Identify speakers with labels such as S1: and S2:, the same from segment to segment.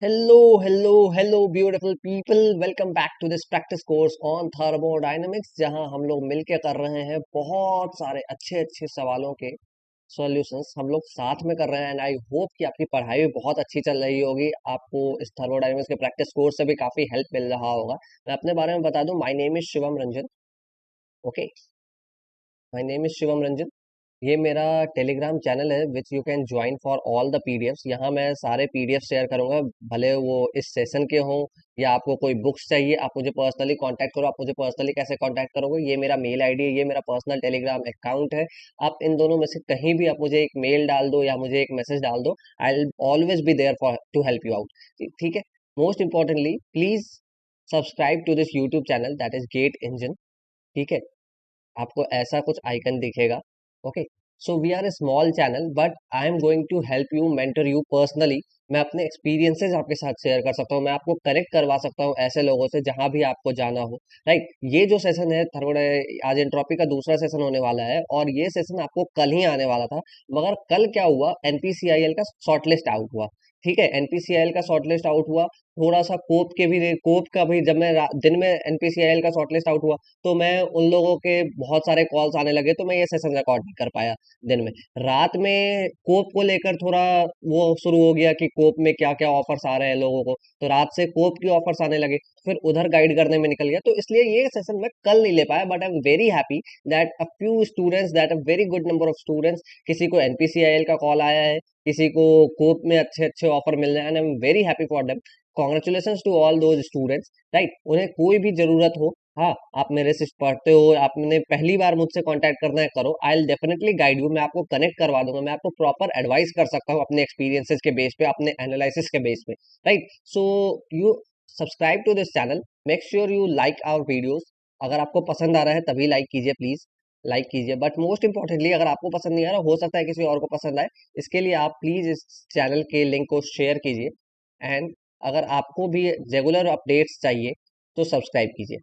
S1: Hello beautiful people. Welcome back to this practice course on thermodynamics, जहां हम लोग मिलके कर रहे हैं बहुत सारे अच्छे अच्छे सवालों के सॉल्यूशंस हम लोग साथ में कर रहे हैं। एंड आई होप कि आपकी पढ़ाई भी बहुत अच्छी चल रही होगी, आपको इस थर्मोडायनेमिक्स के प्रैक्टिस कोर्स से भी काफी हेल्प मिल रहा होगा। मैं अपने बारे में बता दूं, my name is Shivam Ranjan. Okay, my name is Shivam Ranjan. ये मेरा टेलीग्राम चैनल है which you can join for all the PDFs. यहाँ मैं सारे पीडीएफ शेयर करूंगा, भले वो इस सेशन के हों या आपको कोई बुक्स चाहिए। आप मुझे पर्सनली कांटेक्ट करो। आप मुझे पर्सनली कैसे कांटेक्ट करोगे? ये मेरा मेल आईडी है, ये मेरा पर्सनल टेलीग्राम अकाउंट है। आप इन दोनों में से कहीं भी आप मुझे एक मेल डाल दो या मुझे एक मैसेज डाल दो, I will always be there for to help you out. ठीक है। Most importantly, please subscribe to this YouTube channel, that is gate engine. ठीक है, आपको ऐसा कुछ आइकन दिखेगा। Okay, so we are a small channel but I am going to help you, mentor you personally. मैं अपने एक्सपीरियंसेस आपके साथ शेयर कर सकता हूँ, मैं आपको कनेक्ट करवा सकता हूँ ऐसे लोगों से जहां भी आपको जाना हो। राइट, ये जो सेशन है थर्मोडा, आज एंट्रोपी का दूसरा सेशन होने वाला है और ये सेशन आपको कल ही आने वाला था। मगर कल क्या हुआ, एनपीसीआईएल का शॉर्टलिस्ट आउट हुआ। ठीक है, एनपीसीआईएल का शॉर्टलिस्ट आउट हुआ। थोड़ा सा कोप का भी, जब मैं दिन में एनपीसीआईएल का शॉर्टलिस्ट आउट हुआ तो मैं उन लोगों के बहुत सारे कॉल्स आने लगे, तो मैं ये सेशन रिकॉर्ड नहीं कर पाया दिन में। रात में कोप को लेकर थोड़ा वो शुरू हो गया कि कोप में क्या क्या ऑफर्स आ रहे हैं लोगों को, तो रात से कोप की ऑफर्स आने लगे, फिर उधर गाइड करने में निकल गया, तो इसलिए ये सेशन मैं कल नहीं ले पाया। But I am very happy that a few students, that a very good number of students, किसी को एनपीसीआईएल का कॉल आया है, किसी को कोप में अच्छे अच्छे ऑफर मिल रहे हैं, and I am very happy for them. Congratulation to all those students. Right, उन्हें कोई भी जरूरत हो, हाँ, आप मेरे से पढ़ते हो, आपने पहली बार मुझसे कांटेक्ट करना है, करो। I will definitely guide you, मैं आपको कनेक्ट करवा दूंगा, मैं आपको प्रॉपर एडवाइस कर सकता हूँ अपने एक्सपीरियंसेस के बेस पे, अपने एनालिसिस के बेस पे। Right, so you subscribe to this channel, make sure you like our videos. अगर आपको पसंद आ रहा है तभी लाइक कीजिए, प्लीज लाइक कीजिए। बट मोस्ट इंपॉर्टेंटली, अगर आपको पसंद नहीं आ रहा, हो सकता है किसी और को पसंद आए, इसके लिए आप प्लीज इस चैनल के लिंक को शेयर कीजिए। एंड अगर आपको भी रेगुलर अपडेट्स चाहिए तो सब्सक्राइब कीजिए।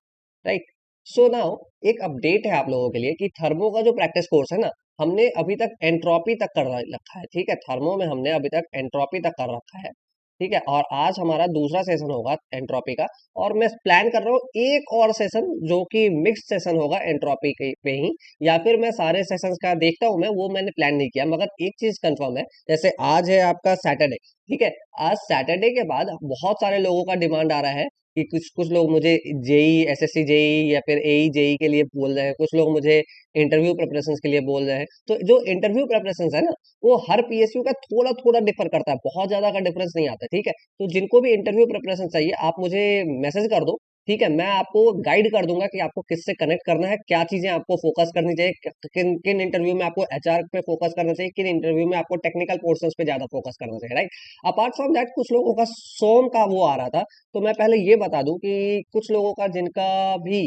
S1: राइट, सो नाउ एक अपडेट है आप लोगों के लिए कि थर्मो का जो प्रैक्टिस कोर्स है ना, हमने अभी तक एंट्रोपी तक कर रखा है। ठीक है, थर्मो में हमने अभी तक एंट्रोपी तक कर रखा है। ठीक है, और आज हमारा दूसरा सेशन होगा एंट्रोपी का, और मैं प्लान कर रहा हूँ एक और सेशन जो कि मिक्स सेशन होगा एंट्रोपी के पे ही, या फिर मैं सारे सेशंस का देखता हूँ। मैं वो मैंने प्लान नहीं किया, मगर एक चीज कंफर्म है, जैसे आज है आपका सैटरडे। ठीक है, आज सैटरडे के बाद बहुत सारे लोगों का डिमांड आ रहा है कि कुछ कुछ लोग मुझे जेई, एसएससी जेई या फिर एई जेई के लिए बोल रहे हैं, कुछ लोग मुझे इंटरव्यू प्रिपरेशंस के लिए बोल रहे हैं। तो जो इंटरव्यू प्रिपरेशंस है ना, वो हर पीएसयू का थोड़ा थोड़ा डिफर करता है, बहुत ज्यादा का डिफरेंस नहीं आता। ठीक है, तो जिनको भी इंटरव्यू प्रिपरेशन चाहिए, आप मुझे मैसेज कर दो। ठीक है, मैं आपको गाइड कर दूंगा कि आपको किससे कनेक्ट करना है, क्या चीजें आपको फोकस करनी चाहिए, किन किन इंटरव्यू में आपको एचआर पे फोकस करना चाहिए, किन इंटरव्यू में आपको टेक्निकल पोर्शंस पे ज्यादा फोकस करना चाहिए। राइट, अपार्ट फ्रॉम दैट कुछ लोगों का सोम का वो आ रहा था, तो मैं पहले ये बता दूं कि कुछ लोगों का जिनका भी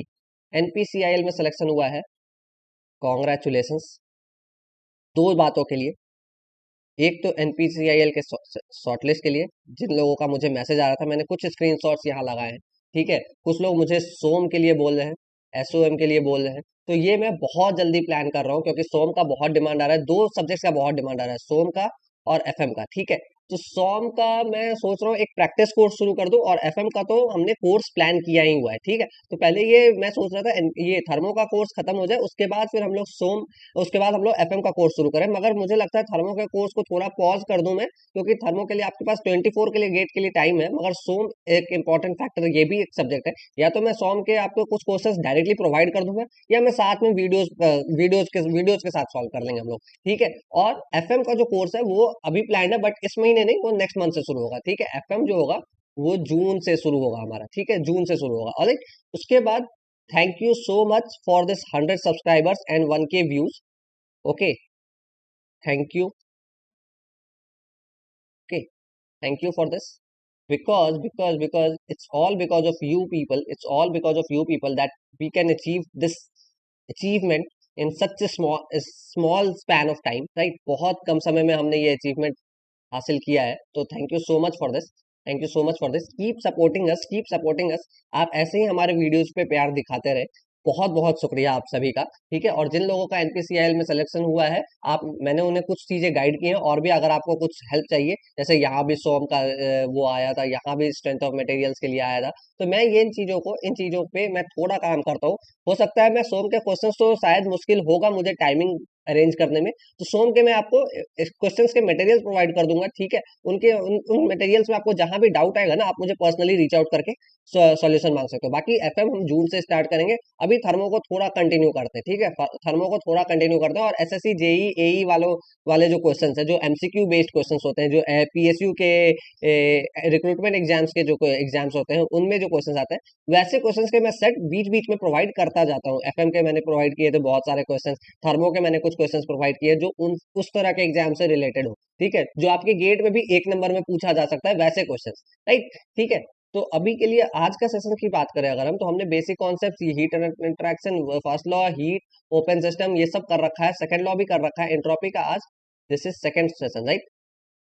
S1: एनपीसीआईएल में सिलेक्शन हुआ है, कॉन्ग्रेचुलेशंस। दो बातों के लिए, एक तो एनपीसीआईएल के शॉर्टलिस्ट के लिए, जिन लोगों का मुझे मैसेज आ रहा था, मैंने कुछ स्क्रीनशॉट्स यहाँ लगाए हैं। ठीक है, कुछ लोग मुझे सोम के लिए बोल रहे हैं, एसओएम के लिए बोल रहे हैं, तो ये मैं बहुत जल्दी प्लान कर रहा हूँ, क्योंकि सोम का बहुत डिमांड आ रहा है, दो सब्जेक्ट्स का बहुत डिमांड आ रहा है, सोम का और एफएम का। ठीक है, तो सोम का मैं सोच रहा हूँ एक प्रैक्टिस कोर्स शुरू कर दूं, और एफएम का तो हमने कोर्स प्लान किया ही हुआ है। ठीक है, तो पहले ये मैं सोच रहा था ये थर्मो का कोर्स खत्म हो जाए, उसके बाद फिर हम लोग सोम, उसके बाद हम लोग एफएम का कोर्स शुरू करें। मगर मुझे लगता है थर्मो के कोर्स को थोड़ा पॉज कर दूं मैं, क्योंकि थर्मो के लिए आपके पास 24 के लिए गेट के लिए टाइम है, मगर सोम एक इंपॉर्टेंट फैक्टर, ये भी एक सब्जेक्ट है। या तो मैं सोम के आपको कुछ क्वेश्चंस डायरेक्टली प्रोवाइड कर दूंगा, या मैं साथ में वीडियोज के साथ सॉल्व कर लेंगे हम लोग। ठीक है, और एफएम का जो कोर्स है वो अभी प्लान है, बट इस महीने नहीं, वो नेक्स्ट मंथ से शुरू होगा। ठीक है, एफएम जो होगा वो जून से शुरू होगा हमारा। ठीक है, जून से शुरू होगा। और उसके बाद thank you so much for this 100 subscribers and 1K views. Okay, thank you. Okay, thank you for this, because it's all because of you people, it's all because of you people that we can achieve this achievement in such a small span of time, right? बहुत कम समय में हमने ये achievement हासिल किया है, तो thank you so much for this. Thank you so much for this, keep supporting us, keep supporting us. आप ऐसे ही हमारे वीडियोस पे प्यार दिखाते रहे, बहुत बहुत शुक्रिया आप सभी का। ठीक है, और जिन लोगों का एनपीसीआईएल में सिलेक्शन हुआ है, आप मैंने उन्हें कुछ चीजें गाइड की हैं, और भी अगर आपको कुछ हेल्प चाहिए, जैसे यहाँ भी सोम का वो आया था, यहाँ भी स्ट्रेंथ ऑफ मटेरियल्स के लिए आया था, तो मैं ये इन चीजों पे मैं थोड़ा काम करता हूँ। हो सकता है मैं सोम के क्वेश्चंस तो शायद मुश्किल होगा मुझे टाइमिंग अरेंज करने में, तो सोम के मैं आपको क्वेश्चंस के मटेरियल प्रोवाइड कर दूंगा। ठीक है, उन मटेरियल्स में आपको जहां भी डाउट आएगा ना, आप मुझे पर्सनली रीच आउट करके सॉल्यूशन मांग सकते हो। बाकी एफएम हम जून से स्टार्ट करेंगे, अभी थर्मो को थोड़ा कंटिन्यू करते हैं। ठीक है, थर्मो को थोड़ा कंटिन्यू करते हैं, और एसएससी जेई एई वाले जो क्वेश्चन है, जो एमसीक्यू बेस्ड क्वेश्चन होते हैं, जो पीएसयू के रिक्रूटमेंट एग्जाम्स के जो एग्जाम्स होते हैं, उनमें जो क्वेश्चन आते हैं, वैसे क्वेश्चन के मैं सेट बीच बीच में प्रोवाइड करता जाता हूँ। एफएम के मैंने प्रोवाइड किए थे बहुत सारे क्वेश्चन, थर्मो के मैंने कुछ क्वेश्चन प्रोवाइड किए जो उस तरह के एग्जाम से रिलेटेड हो। ठीक है, जो आपके गेट में भी 1 नंबर में पूछा जा सकता है, वैसे क्वेश्चन। राइट, ठीक है। तो अभी के लिए आज का सेशन की बात करें अगर हम, तो हमने basic concept, heat interaction, first law, heat, open system, ये सब कर रखा है। सेकंड लॉ भी कर रखा है, एंट्रोपी का आज this is second session. Right,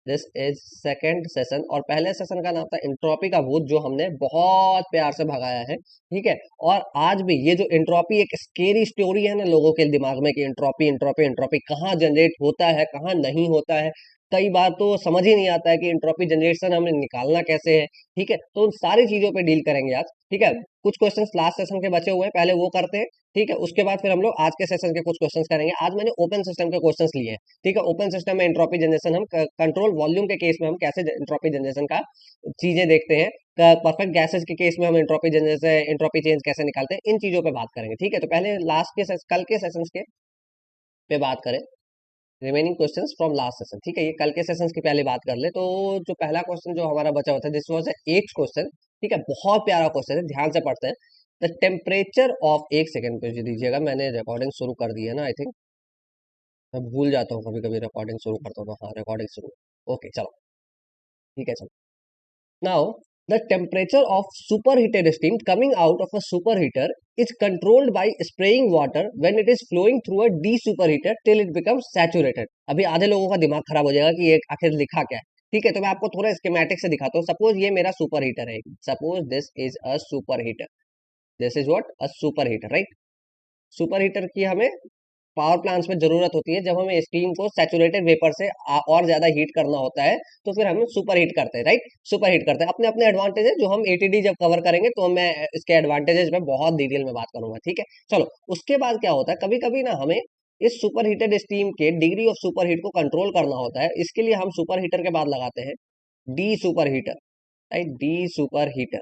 S1: this is second session, और पहले सेशन का नाम था एंट्रोपी का भूत, जो हमने बहुत प्यार से भगाया है। ठीक है, और आज भी ये जो एंट्रोपी एक स्केरी स्टोरी है ना लोगों के दिमाग में, कि एंट्रोपी एंट्रोपी एंट्रोपी कहाँ जनरेट होता है, कहाँ नहीं होता है, कई बार तो समझ ही नहीं आता है कि एंट्रोपी जनरेशन हमें निकालना कैसे है। ठीक है, तो उन सारी चीजों पे डील करेंगे आज। ठीक है, कुछ क्वेश्चंस लास्ट सेशन के बचे हुए हैं, पहले वो करते हैं। ठीक है, उसके बाद फिर हम लोग आज के सेशन के कुछ क्वेश्चंस करेंगे। आज मैंने ओपन सिस्टम के क्वेश्चंस लिए हैं। ठीक है, ओपन सिस्टम में एंट्रोपी जनरेशन, हम कंट्रोल वॉल्यूम के केस में हम कैसे एंट्रोपी जनरेशन का चीजें देखते हैं, परफेक्ट गैसेस के केस में हम एंट्रोपी जनरेशन, एंट्रोपी चेंज कैसे निकालते हैं, इन चीजों पे बात करेंगे। ठीक है, तो पहले कल के सेशंस के पे बात करें, remaining questions from last session. ठीक है, ये कल के सेशंस की पहले बात कर ले, तो जो पहला क्वेश्चन जो हमारा बचा हुआ था, दिस वाज एट क्वेश्चन। ठीक है, बहुत प्यारा क्वेश्चन है, ध्यान से पढ़ते हैं। द टेम्परेचर ऑफ, एक सेकंड पे दीजिएगा, मैंने रिकॉर्डिंग शुरू कर दी है ना, आई थिंक मैं भूल जाता हूँ कभी कभी रिकॉर्डिंग शुरू करता हूँ। हाँ, रिकॉर्डिंग शुरू। ओके, चलो ठीक है, चलो। Now, the temperature of superheated steam coming out of a superheater is controlled by spraying water when it is flowing through a desuperheater till it becomes saturated. अभी आधे लोगों का दिमाग खराब हो जाएगा कि ये आखिर लिखा क्या है। ठीक है, तो मैं आपको थोड़ा स्कीमेटिक से दिखाता हूँ। सपोज ये मेरा सुपर हीटर है, suppose this is a super heater, this is what, a super heater. Right, super heater की हमें पावर प्लांट्स में जरूरत होती है, जब हमें स्टीम को सैचुरेटेड वेपर से और ज्यादा हीट करना होता है, तो फिर हम सुपर हीट करते हैं। राइट, सुपर हीट करते हैं। अपने अपने एडवांटेज है, जो हम एटीडी जब कवर करेंगे तो मैं इसके एडवांटेजेस में बहुत डिटेल में बात करूंगा। ठीक है, चलो। उसके बाद क्या होता है, कभी कभी ना हमें इस सुपर हीटेड स्टीम के डिग्री ऑफ सुपर हीट को कंट्रोल करना होता है। इसके लिए हम सुपर हीटर के बाद लगाते हैं D super heater. Right, D super heater.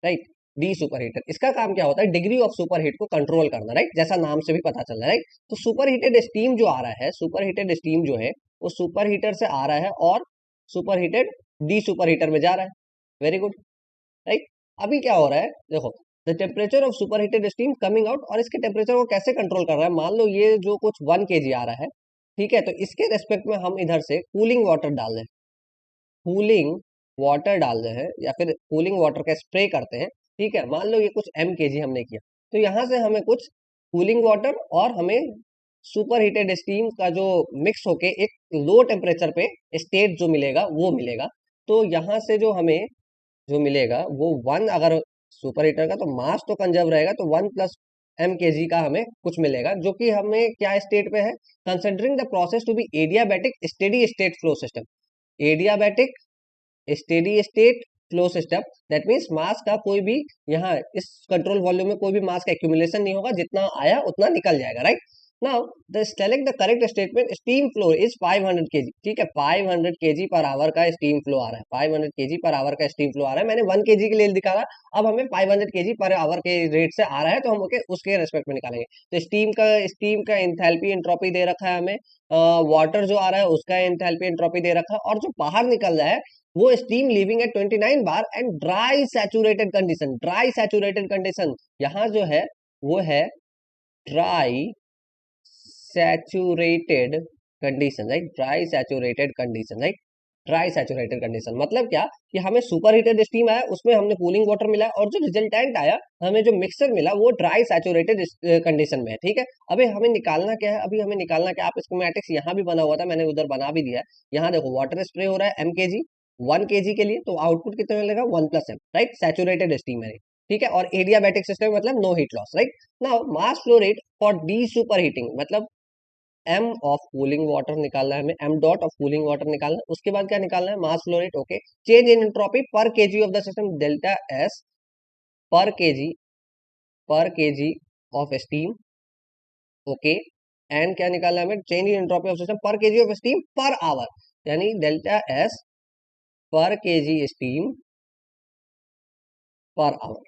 S1: Right, D super heater, इसका काम क्या होता है, डिग्री ऑफ सुपर हीट को कंट्रोल करना। राइट, जैसा नाम से भी पता चल रहा है। राइट, तो सुपर हीटेड स्टीम जो आ रहा है, सुपर हीटेड स्टीम जो है, वो सुपर हीटर से आ रहा है और super heated D super heater में जा रहा है। Very good. राइट, अभी क्या हो रहा है, देखो, the temperature of super heated steam coming out, और इसके टेम्परेचर को कैसे कंट्रोल कर रहा है। मान लो ये जो कुछ 1 kg आ रहा है, ठीक है, तो इसके रेस्पेक्ट में हम इधर से कूलिंग वाटर डाल दें, कूलिंग वाटर डाल रहे हैं, या फिर कूलिंग वाटर का स्प्रे करते हैं। ठीक है, मान लो ये कुछ mkg हमने किया, तो यहाँ से हमें कुछ कूलिंग वाटर और हमें सुपर हीटेड स्टीम का जो मिक्स होके एक लो टेम्परेचर पे स्टेट जो मिलेगा वो मिलेगा। तो यहाँ से जो हमें जो मिलेगा वो 1, अगर सुपर हीटर का तो मास तो कंजर्व रहेगा, तो 1 + mkg का हमें कुछ मिलेगा, जो कि हमें क्या स्टेट पे है, considering the process to be adiabatic steady state flow system. Adiabatic steady state flow system, that means mass का कोई भी यहाँ इस कंट्रोल वॉल्यूम में कोई भी मास का एक्यूमुलेशन नहीं होगा, जितना आया उतना निकल जाएगा। Right, now the select the correct statement, steam flow is 500 kg। ठीक है, 500 kg पर आवर का स्टीम फ्लो आ रहा है, 500 kg पर आवर का स्टीम फ्लो आ रहा है। मैंने 1 kg के लिए दिखा रहा, अब हमें 500 kg पर आवर के रेट से आ रहा है, तो हम उसके रेस्पेक्ट में निकालेंगे। तो स्टीम का एंथैल्पी एंट्रोपी दे रखा है हमें, वाटर जो आ रहा है उसका एंथैल्पी एंट्रोपी दे रखा है, और जो बाहर निकल रहा है वो steam living at 29 bar and dry saturated condition. Dry saturated condition यहाँ जो है वो है dry saturated condition. Right, dry saturated condition. Right, dry saturated condition मतलब क्या, कि हमें सुपर हीटेड स्टीम आया, उसमें हमने कूलिंग वाटर मिला, और जो रिजल्टेंट आया, हमें जो मिक्सर मिला, वो ड्राई सैचुरेटेड कंडीशन में है। ठीक है, अभी हमें निकालना क्या है, अभी हमें निकालना क्या, आप स्कीमेटिक्स यहाँ भी बना हुआ था, मैंने उधर बना भी दिया है। यहाँ देखो, वाटर स्प्रे हो रहा है mkg, 1 kg के लिए, तो आउटपुट कितना मिलेगा, 1 + m। राइट, सैचुरेटेड स्टीम है। ठीक है, और एडियाबैटिक सिस्टम मतलब no heat loss, right. Now mass flow rate for the super heating मतलब एम ऑफ कूलिंग वाटर निकालना है हमें, M dot of cooling water निकालना है, उसके बाद क्या निकालना है, mass flow rate, okay. Change in entropy per kg of the system delta S per kg of steam, okay. And क्या निकालना है हमें, change in entropy of system per kg of steam per hour, यानी delta S per KG steam per hour,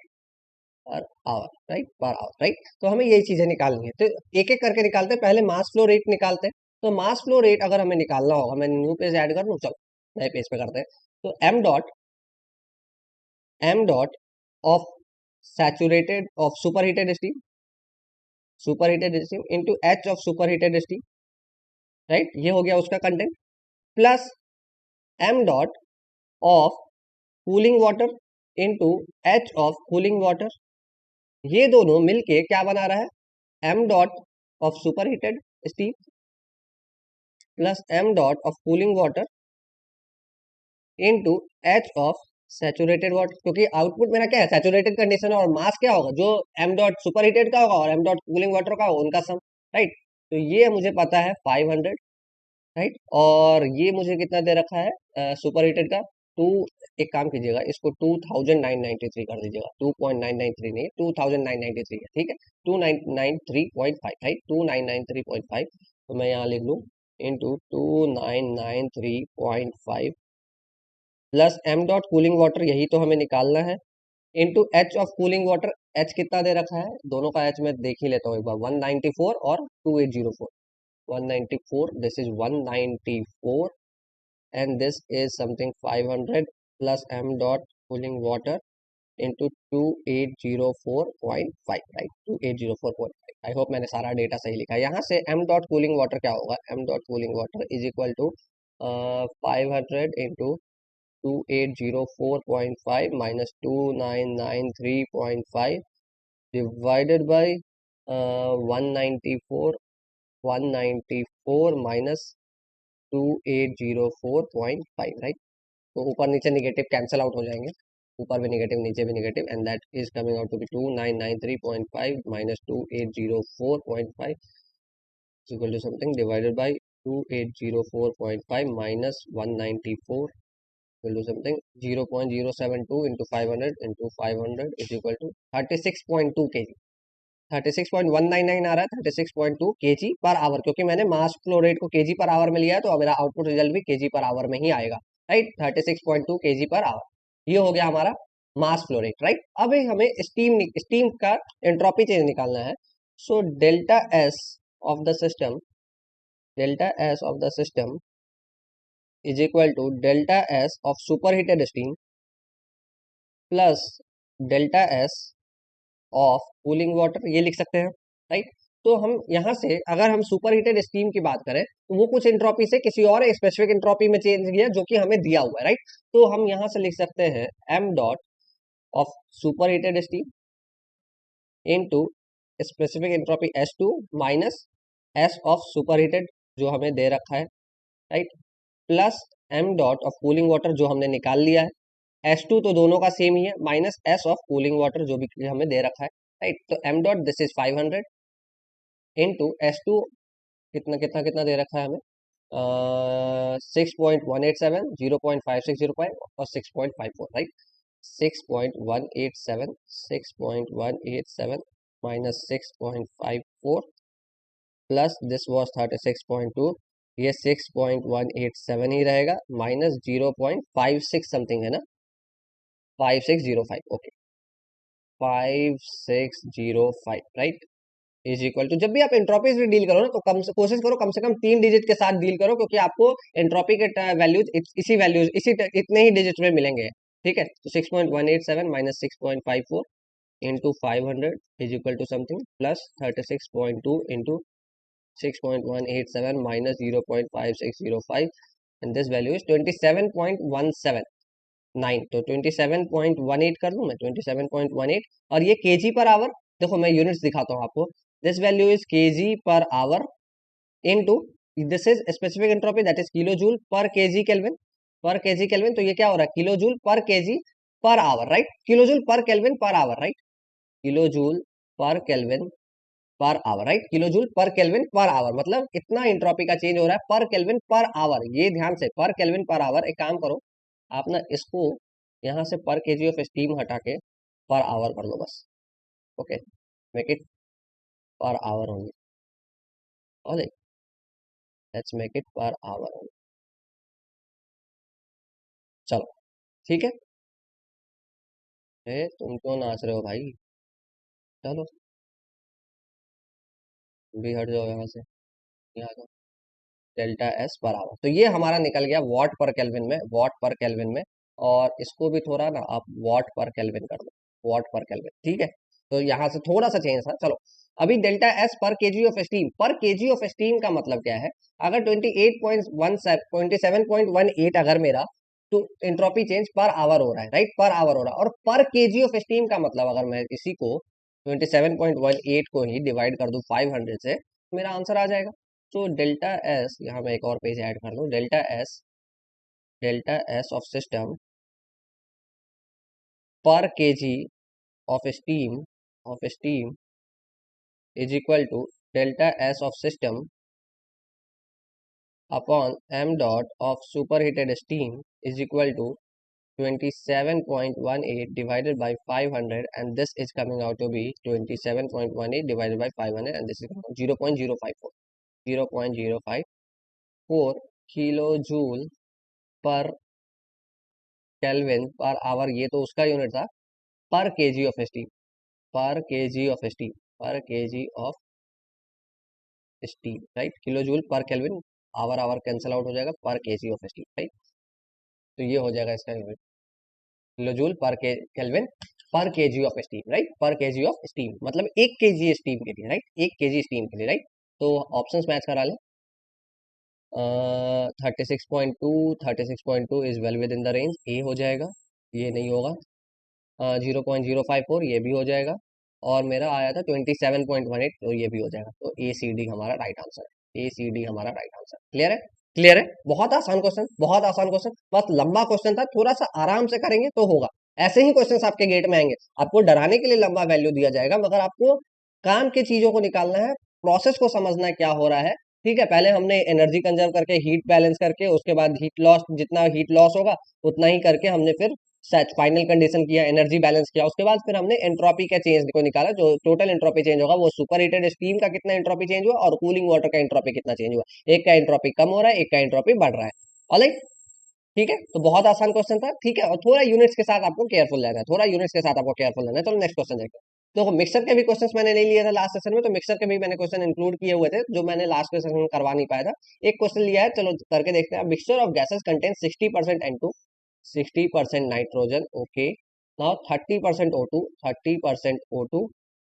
S1: per hour, right, per hour, right. तो हमें यही चीजें निकालनी है, तो एक एक करके निकालते हैं। पहले मास फ्लो रेट निकालते हैं। तो मास फ्लो रेट अगर हमें निकालना होगा, मैं न्यू पेज ऐड कर दूं, चलो नए पेज पे करते हैं। तो m dot of saturated of super heated steam into h of super heated steam, right, ये हो गया उसका content, plus m dot of cooling water into h of cooling water, ये दोनों मिलके क्या बना रहा है, M dot of super heated steam plus m dot of cooling water into h of saturated water, क्योंकि आउटपुट मेरा क्या है, सैचुरेटेड कंडीशन, और मास क्या होगा, जो एम डॉट सुपर हीटेड का होगा और एम डॉट कूलिंग वाटर का होगा, उनका सम, राइट। तो ये मुझे पता है 500, राइट, और ये मुझे कितना दे रखा है सुपर हीटेड का, टू, एक काम कीजिएगा, इसको 2993 कर दीजिएगा, 2993 नहीं, 2993 है, ठीक है, 2993.5, राइट, 2993.5, तो मैं यहाँ लिख लूँ into 2993.5 plus m dot cooling water, यही तो हमें निकालना है, into h of cooling water, h कितना दे रखा है, दोनों का एच मैं देख ही लेता हूँ एक बार, 194 और 2804, 194, this is 194 and this is something 500 plus m dot cooling water into 2804.5, right, 2804.5। I hope मैंने सारा डेटा सही लिखा है। यहाँ से m डॉट कूलिंग वाटर क्या होगा, m dot cooling water is equal to 500 into 2804.5 minus 2993.5 divided by 194 minus 2804.5, right. तो ऊपर नीचे निगेटिव कैंसिल आउट हो जाएंगे, ऊपर भी निगेटिव नीचे भी negative, and that is coming out to be 2993.5 minus 2804.5 equal to something divided by 2804.5 minus 194 equal to something 0.072 into 500 is equal to 36.2 kg, 36.199 आ रहा है, 36.2 kg पर आवर, क्योंकि मैंने मास फ्लो रेट को kg पर आवर में लिया है, तो मेरा आउटपुट रिजल्ट भी kg पर आवर में ही आएगा, राइट, 36.2 kg पर आवर। ये हो गया हमारा मास फ्लो रेट, राइट। अब हमें स्टीम का एंट्रोपी चेंज निकालना है। So delta s of the system is equal to delta s of super heated steam plus delta s of cooling water, ये लिख सकते हैं, राइट। तो हम यहाँ से अगर हम सुपर हीटेड स्टीम की बात करें, तो वो कुछ एंट्रोपी से किसी और स्पेसिफिक एंट्रोपी में चेंज किया जो कि हमें दिया हुआ है, राइट। तो हम यहाँ से लिख सकते हैं m dot of super heated steam into specific entropy S2 minus s of super heated जो हमें दे रखा है, right, plus m dot of cooling water जो हमने निकाल लिया है, S2 तो दोनों का सेम ही है, minus s of cooling water जो भी हमें दे रखा है, राइट। तो m dot this is 500 into S2 कितना कितना कितना दे रखा है हमें, 6.187, 0.5605 और 6.54, right, 6.187 minus 6.54 plus this was 36.2, ये 6.187 ही रहेगा, माइनस 0.56 समथिंग है ना, 5605, okay, 5605, right, is equal to, जब भी आप एंट्रोपी से डील करो ना, तो कोशिश करो कम से कम 3 डिजिट के साथ डील करो, क्योंकि आपको एंट्रोपी के वैल्यूज इसी इतने ही डिजिट में मिलेंगे, ठीक है। तो 6.187 minus 6.54 into 500 is equal to something plus 36.2 into 6.187 minus 0.5605 and this value is 27.179, तो 27.18 कर दूं मैं, 27.18, और ये केजी पर आवर, देखो मैं यूनिट्स दिखाता हूँ आपको, this value is kg per hour into this is specific entropy that is kilojoule per kg Kelvin, तो ये क्या हो रहा है, kilo joule per KG per hour, right, kilo joule per kelvin per our, right, kilo joule per kelvin per our, right, kilo joule per kelvin per our, मतलब इतना entropy का change हो रहा है पर केल्विन पर आवर, ये ध्यान से, पर केल्विन पर आवर। एक काम करो आप ना इसको यहाँ से पर केजी ऑफ स्टीम हटा के पर आवर कर लो बस, okay, make it per hour only, और let's make it per hour only, चलो ठीक है। तुम क्यों नाच रहे हो भाई, चलो भी हट जाओ यहाँ से, यहाँ जाओ, डेल्टा एस पर आवर, तो ये हमारा निकल गया वॉट पर केल्विन में, वॉट पर केल्विन में, और इसको भी थोड़ा ना आप वॉट पर केल्विन कर दो, वॉट पर केल्विन, ठीक है। तो यहाँ से थोड़ा सा चेंज था, चलो। अभी delta S per kg of steam, per kg of steam का मतलब क्या है, अगर 27.18 अगर मेरा, तो एंट्रोपी चेंज पर आवर हो रहा है, राइट, पर आवर हो रहा है, और पर केजी ऑफ स्टीम का मतलब अगर मैं इसी को 27.18 को ही डिवाइड कर दूं 500 से, मेरा आंसर आ जाएगा। तो डेल्टा एस, यहाँ मैं एक और पेज ऐड कर लूँ, delta S per kg of steam is equal to delta s of system upon m dot of superheated steam is equal to 27.18 divided by 500, and this is coming out to be 27.18 divided by 500, and this is 0.054, 0.054 kilo joule per kelvin per hour, ये तो उसका unit था, per kg of steam, per kg of steam, per kg of steam, right, kilo joule per kelvin, hour hour cancel out हो जाएगा, पर kg of steam, right, तो ये हो जाएगा इसका unit, kilo joule per kelvin पर kg of steam, right, per kg of steam, मतलब 1 केजी स्टीम के लिए, राइट, 1 केजी स्टीम के लिए, राइट। तो ऑप्शंस मैच करा लें, 36.2 is well with in the range, A हो जाएगा, ये नहीं होगा, 0.054 ये भी हो जाएगा, और मेरा आया था 27.18, तो ये भी हो जाएगा, तो ए सी डी हमारा राइट आंसर है, ए सी डी हमारा राइट आंसर, क्लियर है, क्लियर है, बहुत आसान क्वेश्चन, बहुत आसान क्वेश्चन, बस लंबा क्वेश्चन था, थोड़ा सा आराम से करेंगे तो होगा, ऐसे ही क्वेश्चन आपके गेट में आएंगे, आपको डराने के लिए लंबा वैल्यू दिया जाएगा, मगर आपको काम की चीजों को निकालना है, प्रोसेस को समझना है क्या हो रहा है, ठीक है। पहले हमने एनर्जी कंजर्व करके, हीट बैलेंस करके, उसके बाद हीट लॉस, जितना हीट लॉस होगा उतना ही करके हमने फिर फाइनल कंडीशन किया, एनर्जी बैलेंस किया, उसके बाद फिर हमने एंट्रोपी का चेंज को निकाला, जो टोटल एंट्रोपी चेंज होगा वो सुपर हीटेड स्टीम का कितना एंट्रोपी चेंज हुआ और कूलिंग वाटर का एंट्रोपी कितना चेंज हुआ, एक का एंट्रोपी कम हो रहा है, एक का एंट्रोपी बढ़ रहा है, ऑलराइट, ठीक है। तो बहुत आसान क्वेश्चन था, ठीक है, और थोड़ा यूनिट्स के साथ आपको केयरफुल रहना है, थोड़ा यूनिट्स के साथ आपको केयरफुल रहना है। चलो नेक्स्ट क्वेश्चन देखते हैं। देखो मिक्सर के भी क्वेश्चंस मैंने नहीं लिए थे लास्ट सेशन में, तो मिक्सर के भी मैंने क्वेश्चन इंक्लूड किए हुए थे जो मैंने लास्ट के सेशन में करवा नहीं पाया था, एक क्वेश्चन लिया है, चलो करके देखते हैं। Mixture of gases contain 60% N2, 60% nitrogen, okay, now 30% O2, 30% O2,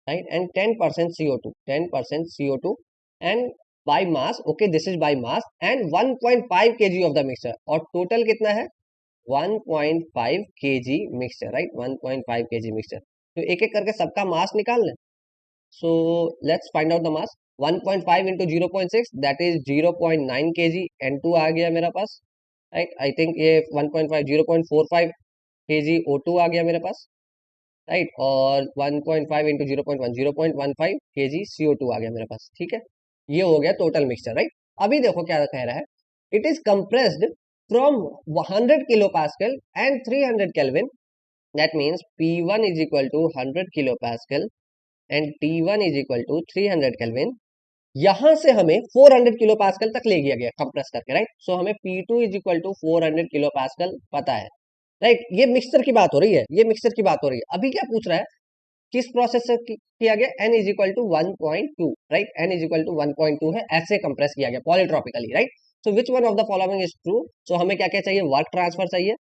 S1: right, and 10% CO2, 10% CO2, and by mass, okay, this is by mass, and 1.5 kg of the mixture, और टोटल कितना है 1.5 kg mixture, right, 1.5 kg mixture, तो एक एक करके सबका मास निकाल लें। So let's find out the mass, 1.5 into 0.6 that is 0.9 kg, N2 आ गया मेरे पास, राइट, आई थिंक ये 1.5 0.45 kg O2 आ गया मेरे पास, राइट, और 1.5 इंटू 0.15 kg CO2 आ गया मेरे पास, ठीक है, ये हो गया टोटल मिक्सचर, राइट। अभी देखो क्या कह रहा है, it is compressed from 100 kilo pascal and 300 kelvin, that means P1 is equal to 100 kilo pascal and T1 is equal to 300 kelvin, यहां से हमें 400 किलो पास्कल तक ले गया गया कंप्रेस करके, राइट, सो हमें P2 is equal to 400 kilo pascal पता है, राइट, ये मिक्सचर की बात हो रही है, ये मिक्सचर की बात हो रही है। अभी क्या पूछ रहा है, किस प्रोसेस से किया गया, n is equal to 1.2, right, n is equal to 1.2 है, ऐसे कंप्रेस किया गया polytropically, right. So which one of the following is true, so हमें क्या क्या चाहिए, वर्क ट्रांसफर चाहिए,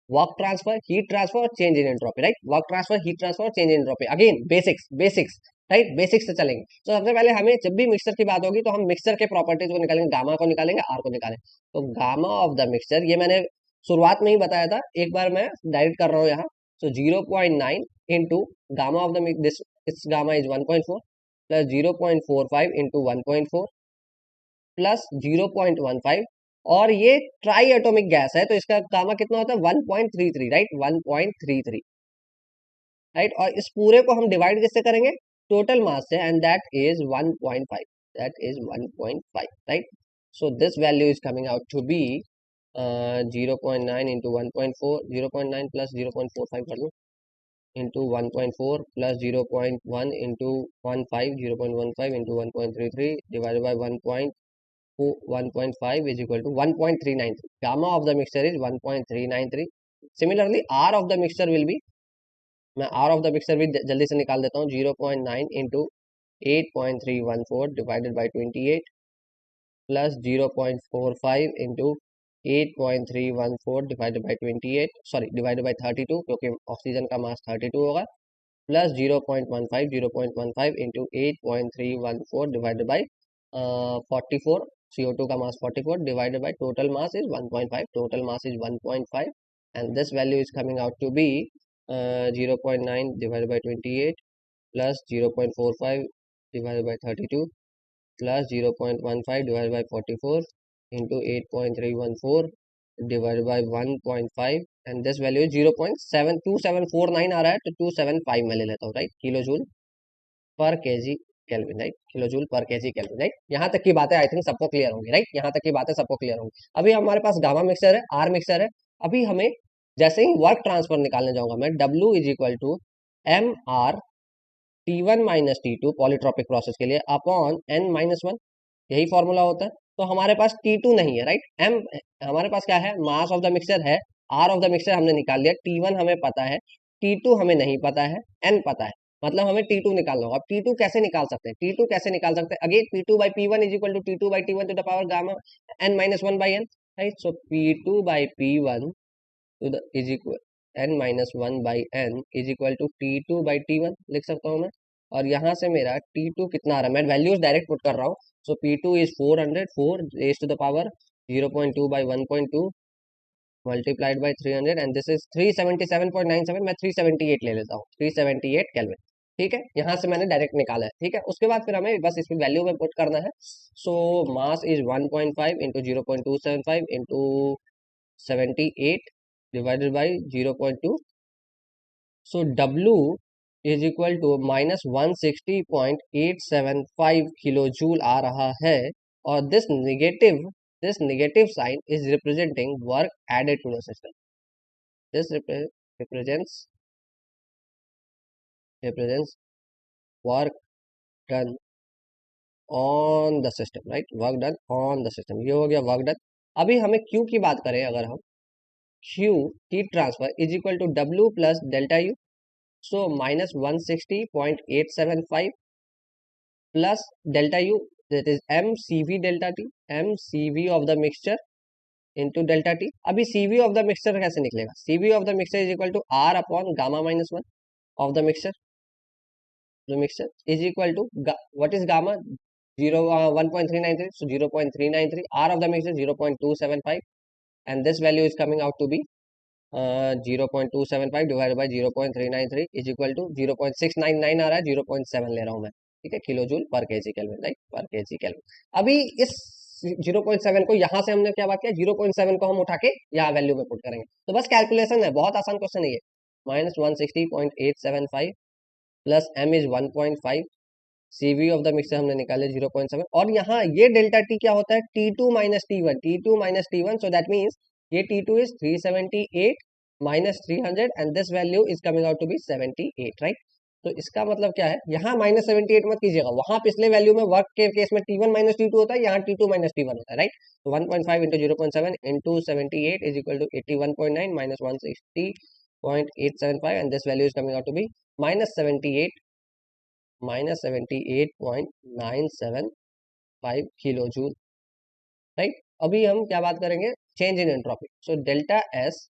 S1: वर्क ट्रांसफर, हीट ट्रांसफर और change in entropy, right, work transfer, heat transfer और change in entropy, again basics, basics, right, basics से चलेंगे। तो सबसे पहले हमें जब भी मिक्सचर की बात होगी तो हम मिक्सचर के प्रॉपर्टीज को निकालेंगे, गामा को निकालेंगे, आर को निकालेंगे, तो गामा ऑफ द मिक्सचर, ये मैंने शुरुआत में ही बताया था, एक बार मैं डायरेक्ट कर रहा हूँ यहाँ, तो 0.9 into gamma of the this, it's gamma is 1.4 plus 0.45 into 1.4 plus 0.15 और ये ट्राई एटॉमिक गैस है, तो इसका गामा कितना होता है 1.33, राइट, 1.33, राइट। और इस पूरे को हम डिवाइड किससे करेंगे, टोटल मास से, and that is 1.5, that is 1.5, right. So this value is coming out to be 0.9 into 1.4, 0.9 plus 0.45 कर लो, into 1.4 plus 0.1 into 15, 0.15 into 1.33 divided by 1.5 is equal to 1.393. Gamma of the mixture is 1.393. Similarly, R of the mixture will be, मैं R of the mixture भी जल्दी से निकाल देता हूँ, 0.9 into 8.314 divided by 28 plus 0.45 into 8.314 divided by 28, sorry divided by 32, क्योंकि oxygen का मास 32 होगा, plus 0.15 into 8.314 divided by 44, CO2 का mass 44 divided by total mass is 1.5, total mass is 1.5, and this value is coming out to be 0.9 divided by 28 plus 0.45 divided by 32 plus 0.15 divided by 44 into 8.314 divided by 1.5, and this value is 0.72749 आ रहा है, तो 275 मैं ले लेता हूँ, right, kilo joule per KG kelvin, right, kilo joule per KG kelvin, right. यहाँ तक की बातें आई थिंक सबको क्लियर होंगी, राइट, यहाँ तक की बातें सबको क्लियर होंगी। अभी हमारे पास गामा मिक्सर है, आर मिक्सर है। अभी हमें जैसे ही वर्क ट्रांसफर निकालने जाऊंगा मैं, W is equal to m R T1 minus T2 polytropic process के लिए अपॉन N-1, यही फॉर्मूला होता है। तो हमारे पास T2 नहीं है, राइट, M हमारे पास क्या है, मास ऑफ द मिक्सर है, R ऑफ द मिक्सर हमने निकाल लिया, T1 हमें पता है, T2 हमें नहीं पता है, N पता है, मतलब हमें T2 निकालना होगा। अब T2 कैसे निकाल सकते हैं, T2 कैसे निकाल सकते हैं, again P2 by P1 is equal to T2 by T1 to the power gamma N-1 by N, right. So P2 by P1 to the is equal N-1 by N is equal to T2 by T1 लिख सकता हूँ मैं। और यहाँ से मेरा T2 कितना आ रहा है, मैं वैल्यूज डायरेक्ट पुट कर रहा हूँ। So P2 is 404 raise to the power 0.2 by 1.2 multiplied by 300, and this is 377.97, मैं 378 ले लेता हूँ, 378 केल्विन, ठीक है। यहाँ से मैंने डायरेक्ट निकाला है, ठीक है। उसके बाद फिर हमें बस इसकी वैल्यू में पुट करना है। So mass is 1.5 into 0.275 into 78 divided by 0.2. So W is equal to minus 160.875 kilojoule आ रहा है, और this negative sign is representing work added to the system. This represents work done on the system, right? Work done on the system. ये हो गया work done. अभी हमें Q की बात करें अगर हम, Q heat transfer is equal to W plus delta U. So minus 160.875 plus delta U, that is mCV delta T, mCV of the mixture into delta T. अभी CV of the mixture कैसे निकलेगा, CV of the mixture is equal to R upon gamma minus 1 of the mixture. The mixture is equal to what is gamma, 1.393, so 0.393, R of the mixture 0.275, and this value is coming out to be 0.275 divide by 0.393 is equal to 0.699 आ रहा है, 0.7 ले रहा हूं मैं, ठीक है, kilo joule per KG kelvin, right, per KG kelvin. अभी इस 0.7 को यहाँ से हमने क्या बात किया, 0.7 को हम उठा के यहाँ वैल्यू में पुट करेंगे, तो बस कैलकुलेशन है, बहुत आसान क्वेश्चन है ये। Minus 160.875 plus m is 1.5, CV of the mixer हमने निकाले 0.7, और यहाँ ये डेल्टा टी क्या होता है, T2 minus T1, T2 minus T1, so that means ये T2 is 378 minus 300, and this value is coming out to be 78, right. तो इसका मतलब क्या है, यहाँ माइनस 78 मत कीजिएगा, वहां पिछले वैल्यू में वर्क के केस में T1 माइनस T2 होता है, यहाँ T2 माइनस T1 होता है, राइट। तो 1.5 into 0.7 into 78 is equal to 81.9 minus 160.875, and this value is coming out to be minus 78.975 kilo joule, right. अभी हम क्या बात करेंगे, change in entropy. So delta s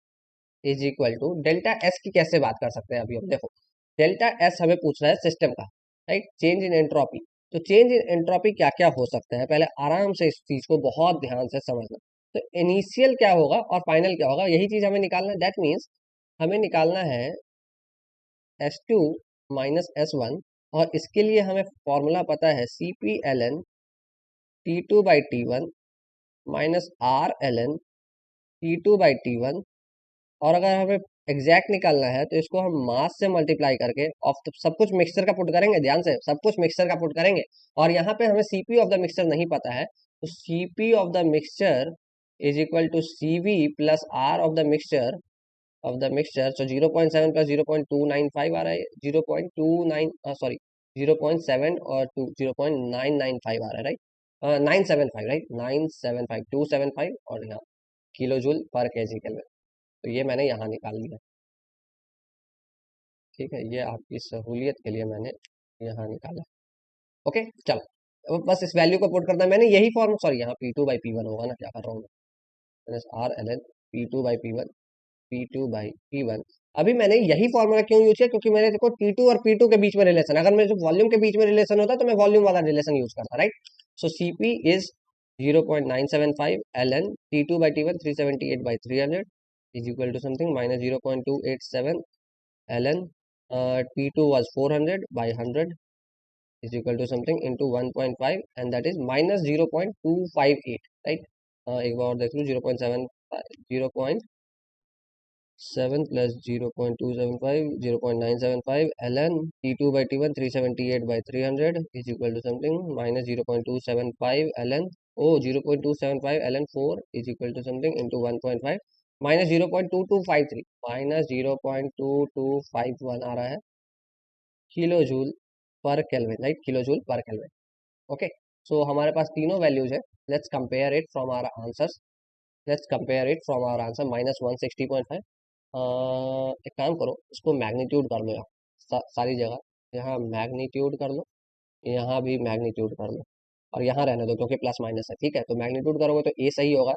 S1: is equal to, delta s की कैसे बात कर सकते हैं, अभी हम देखो, डेल्टा एस हमें पूछ रहा है सिस्टम का, राइट, चेंज इन एंट्रोपी। तो चेंज इन एंट्रोपी क्या क्या हो सकता है, पहले आराम से इस चीज को बहुत ध्यान से समझना। तो इनिशियल क्या होगा और फाइनल क्या होगा, यही चीज हमें निकालना है। दैट मीन्स हमें निकालना है S2 माइनस S1, और इसके लिए हमें फॉर्मूला पता है CPln T2 by T1 minus R L N T2/T1। और अगर हमें एग्जैक्ट निकालना है तो इसको हम मास से मल्टीप्लाई करके ऑफ सब कुछ मिक्सचर का पुट करेंगे, ध्यान से सब कुछ मिक्सचर का पुट करेंगे। और यहाँ पे हमें सीपी ऑफ द मिक्सचर नहीं पता है, तो CP of the mixture is equal to CV plus R of the mixture. So 0.7 plus 0.295 आ रहा है, 0.29 सॉरी 0.7 और 0.995 आ रहा है, राइट 975, राइट 975 275 और यहाँ kilo joule per KG kelvin. तो ये मैंने यहाँ निकाल लिया, ठीक है, ये आपकी सहूलियत के लिए मैंने यहाँ निकाला। ओके चलो, अब बस इस वैल्यू को पुट करना है मैंने, यही फॉर्म, सॉरी यहाँ P2/P1 होगा ना, क्या कर रहा हूँ मैं, R L N P2/P1 P2/P1। अभी मैंने यही फॉर्मूला क्यों यूज किया, क्योंकि मैंने देखो T2 और P2 के बीच में रिलेशन, अगर मेरे वॉल्यूम के बीच में रिलेशन होता तो मैं वॉल्यूम वाला रिलेशन यूज करता, right. So Cp is 0.975 ln T2/T1 378/300 is equal to something minus 0.287 ln T2 was 400 by 100 is equal to something into 1.5 and that is minus 0.258, right। एक बार और देख लूँ, 0.7 0.7 plus 0.275 0.975 ln T2/T1 378/300 is equal to something minus 0.275 ln 0.275 ln 4 is equal to something into 1.5 minus 0.2253 minus 0.2251 आ रहा है kilo joule per kelvin, right, kilo joule per kelvin. Okay, so हमारे पास तीनों वैल्यूज है। Let's compare it from our answers, let's compare it from our answer minus 160.5। एक काम करो, इसको मैग्नीट्यूड कर लो, यहाँ सारी जगह यहाँ मैग्नीट्यूड कर लो, यहाँ भी मैग्नीट्यूड कर लो और यहाँ रहने दो क्योंकि प्लस माइनस है, ठीक है। तो मैग्नीट्यूड करोगे तो ए सही होगा,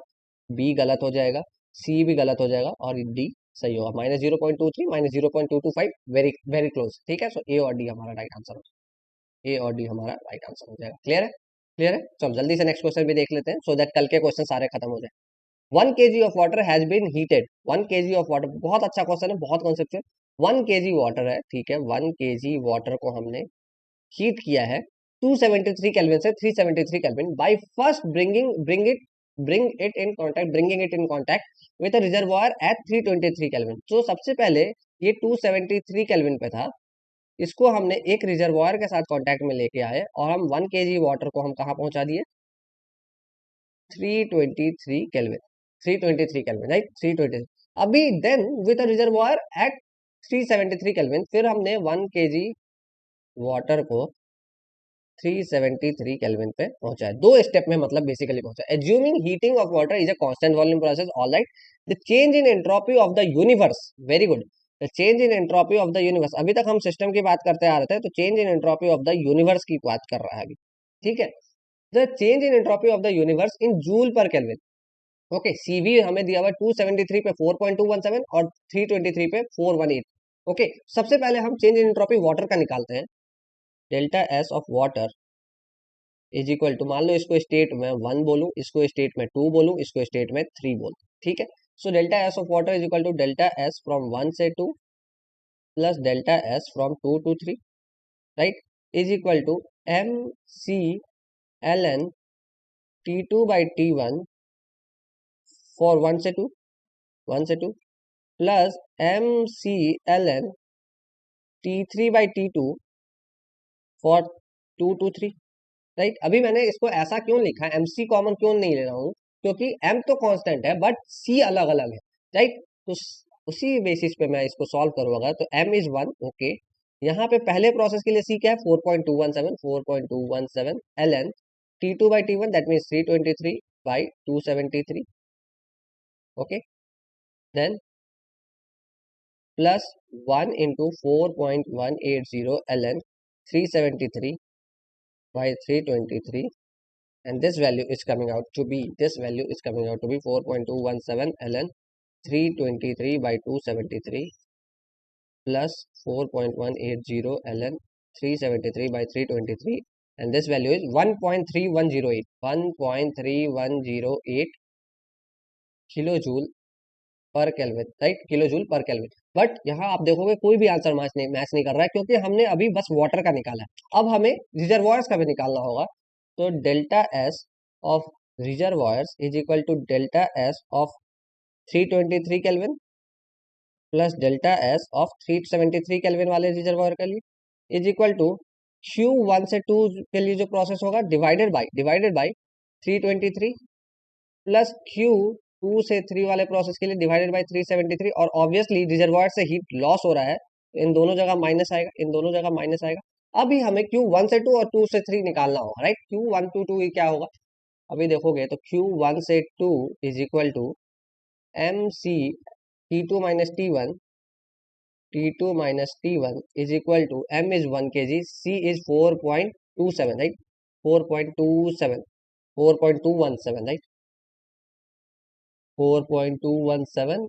S1: बी गलत हो जाएगा, सी भी गलत हो जाएगा और डी सही होगा। Minus 0.23 minus 0.225 very very close, ठीक है। सो ए और डी हमारा राइट आंसर हो जाएगा, ए और डी हमारा राइट आंसर हो जाएगा। क्लियर है, क्लियर है। चलो जल्दी से नेक्स्ट क्वेश्चन भी देख लेते हैं सो दैट कल के क्वेश्चन सारे खत्म हो जाए। 1 kg of water has been heated, 1 kg of water, बहुत अच्छा क्वेश्चन है, बहुत कॉन्सेप्चुअल। 1 kg वाटर है, ठीक है, 1 kg वाटर को हमने हीट किया है 273 केल्विन से 373 kelvin by first bringing it in contact with a reservoir at 323 kelvin. तो सबसे पहले ये 273 केल्विन पे था, इसको हमने एक रिजर्वॉयर के साथ कांटेक्ट में लेके आए और हम 1 kg वाटर को हम कहाँ पहुंचा दिए, 323 केल्विन, 323 केल्विन, राइट 323। अभी then with a reservoir at 373 kelvin, फिर हमने 1 kg वाटर को 373 केल्विन पे पहुंचा है, दो स्टेप में मतलब बेसिकली पहुंचा। Assuming heating of water is a constant volume process, alright. The change in entropy of the universe, very good, the change in entropy of the universe, अभी तक हम सिस्टम की बात करते आ रहे थे, तो change in entropy of the universe की बात कर रहा है अभी, ठीक है। The change in entropy of the universe in joule per kelvin. Okay, CV हमें दिया हुआ 273 पे 4.217 और 323 पे 418। ओके, सबसे पहले हम चेंज इन एंट्रोपी वाटर का निकालते हैं। Delta s of water is equal to, मान लो इसको स्टेट में 1 बोलूं, इसको स्टेट में 2 बोलूं, इसको स्टेट में 3 बोलूं, ठीक है। So delta s of water is equal to delta s from 1 से 2 plus delta s from 2 to 3, right, is equal to m c l N T2/T1 for 1 से 2, 1 से 2 plus m c l n T3/T2 for 2 to 3, right. अभी मैंने इसको ऐसा क्यों लिखा है, एम सी कॉमन क्यों नहीं ले रहा हूँ, क्योंकि एम तो कांस्टेंट है बट सी अलग अलग है, राइट। तो उसी बेसिस पे मैं इसको सॉल्व करूंगा, तो एम इज 1, ओके। यहाँ पे पहले प्रोसेस के लिए सी क्या है, 4.217 L N T2/T1 that means 323/273, okay. Then plus 1 into 4.180 ln 373/323, and this value is coming out to be 4.217 ln 323/273 plus 4.180 ln 373/323, and this value is 1.3108 kilo joule per kelvin, right, kilo joule per kelvin. But यहाँ आप देखोगे कोई भी answer match नहीं कर रहा है, क्योंकि हमने अभी बस वाटर का निकाला है, अब हमें रिजर्वॉयर्स का भी निकालना होगा। तो delta s of reservoirs is equal to delta s of 323 kelvin plus delta s of 373 kelvin वाले रिजर्वॉयर के लिए इज इक्वल टू क्यू 1 से 2 के लिए जो प्रोसेस होगा डिवाइडेड बाय 323 प्लस क्यू 2 से 3 वाले प्रोसेस के लिए डिवाइडेड बाय 373 और ऑब्वियसली रिजर्वॉयर से हीट लॉस हो रहा है तो इन दोनों जगह माइनस आएगा, इन दोनों जगह माइनस आएगा। अभी हमें क्यू 1 से 2 और 2 से 3 निकालना होगा, राइट। क्यू 1 टू 2 क्या होगा, अभी देखोगे तो क्यू 1 से 2 is equal to m c T2 minus T1 is equal to M is 1 kg, C is 4.27, right? 4.27, 4.217, right? 4.217,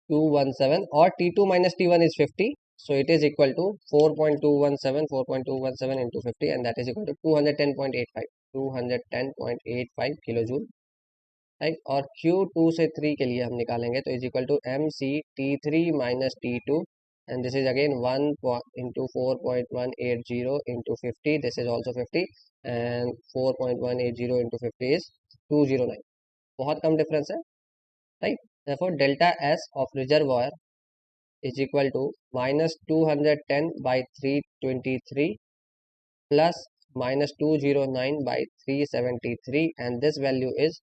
S1: 217 और T2 minus T1 is 50. So it is equal to 4.217 into 50 and that is equal to 210.85, 210.85 kilojoule, right? और Q2 से 3 के लिए हम निकालेंगे तो is equal to MC T3 minus T2 and this is again 1 into 4.180 into 50, this is also 50 and 4.180 into 50 is 209, बहुत कम difference है, right. therefore delta S of reservoir is equal to minus 210 by 323 plus minus 209 by 373 and this value is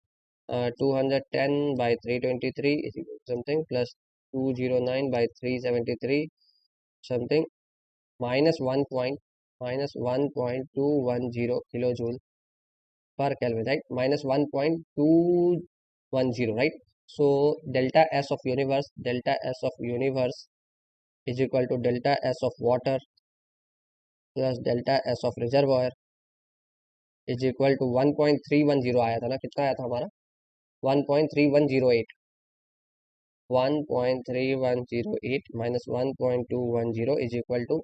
S1: 210 by 323 is equal to something plus 209 by 373 something minus 1.210 kilojoule per Kelvin, right? Minus 1.210, right? So delta S of universe is equal to delta S of water plus delta S of reservoir is equal to 1.310 आया था ना, कितना आया था हमारा 1.3108, 1.3108 minus 1.210 is equal to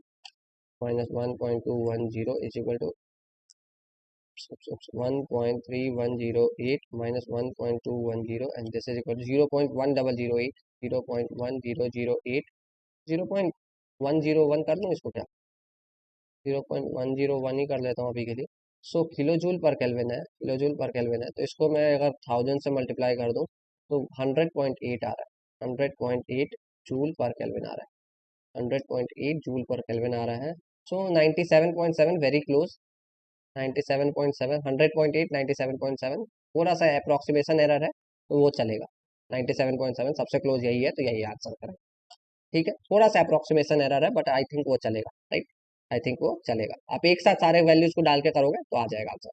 S1: minus 1.210 is equal to 1.3108 minus 1.210 and this is equal to 0.1008, 0.1008, 0.101 कर दूं इसको क्या, 0.101 ही कर लेता हूँ अभी के लिए। सो किलोजूल पर केल्विन है, किलोजूल पर केल्विन है तो इसको मैं अगर 1000 से मल्टीप्लाई कर दूं तो 100.8 आ रहा है, 100.8 जूल पर केल्विन आ रहा है, 100.8 जूल पर केल्विन आ रहा है। सो 97.7 वेरी क्लोज, 97.7, 100.8, 97.7 थोड़ा सा अप्रोक्सीमेशन एरर है तो वो चलेगा, 97.7 सबसे क्लोज यही है तो यही आंसर करें, ठीक है। थोड़ा सा अप्रोक्सीमेशन एरर है बट आई थिंक वो चलेगा, राइट, आई थिंक वो चलेगा। आप एक साथ सारे वैल्यूज को डाल के करोगे तो आ जाएगा आंसर,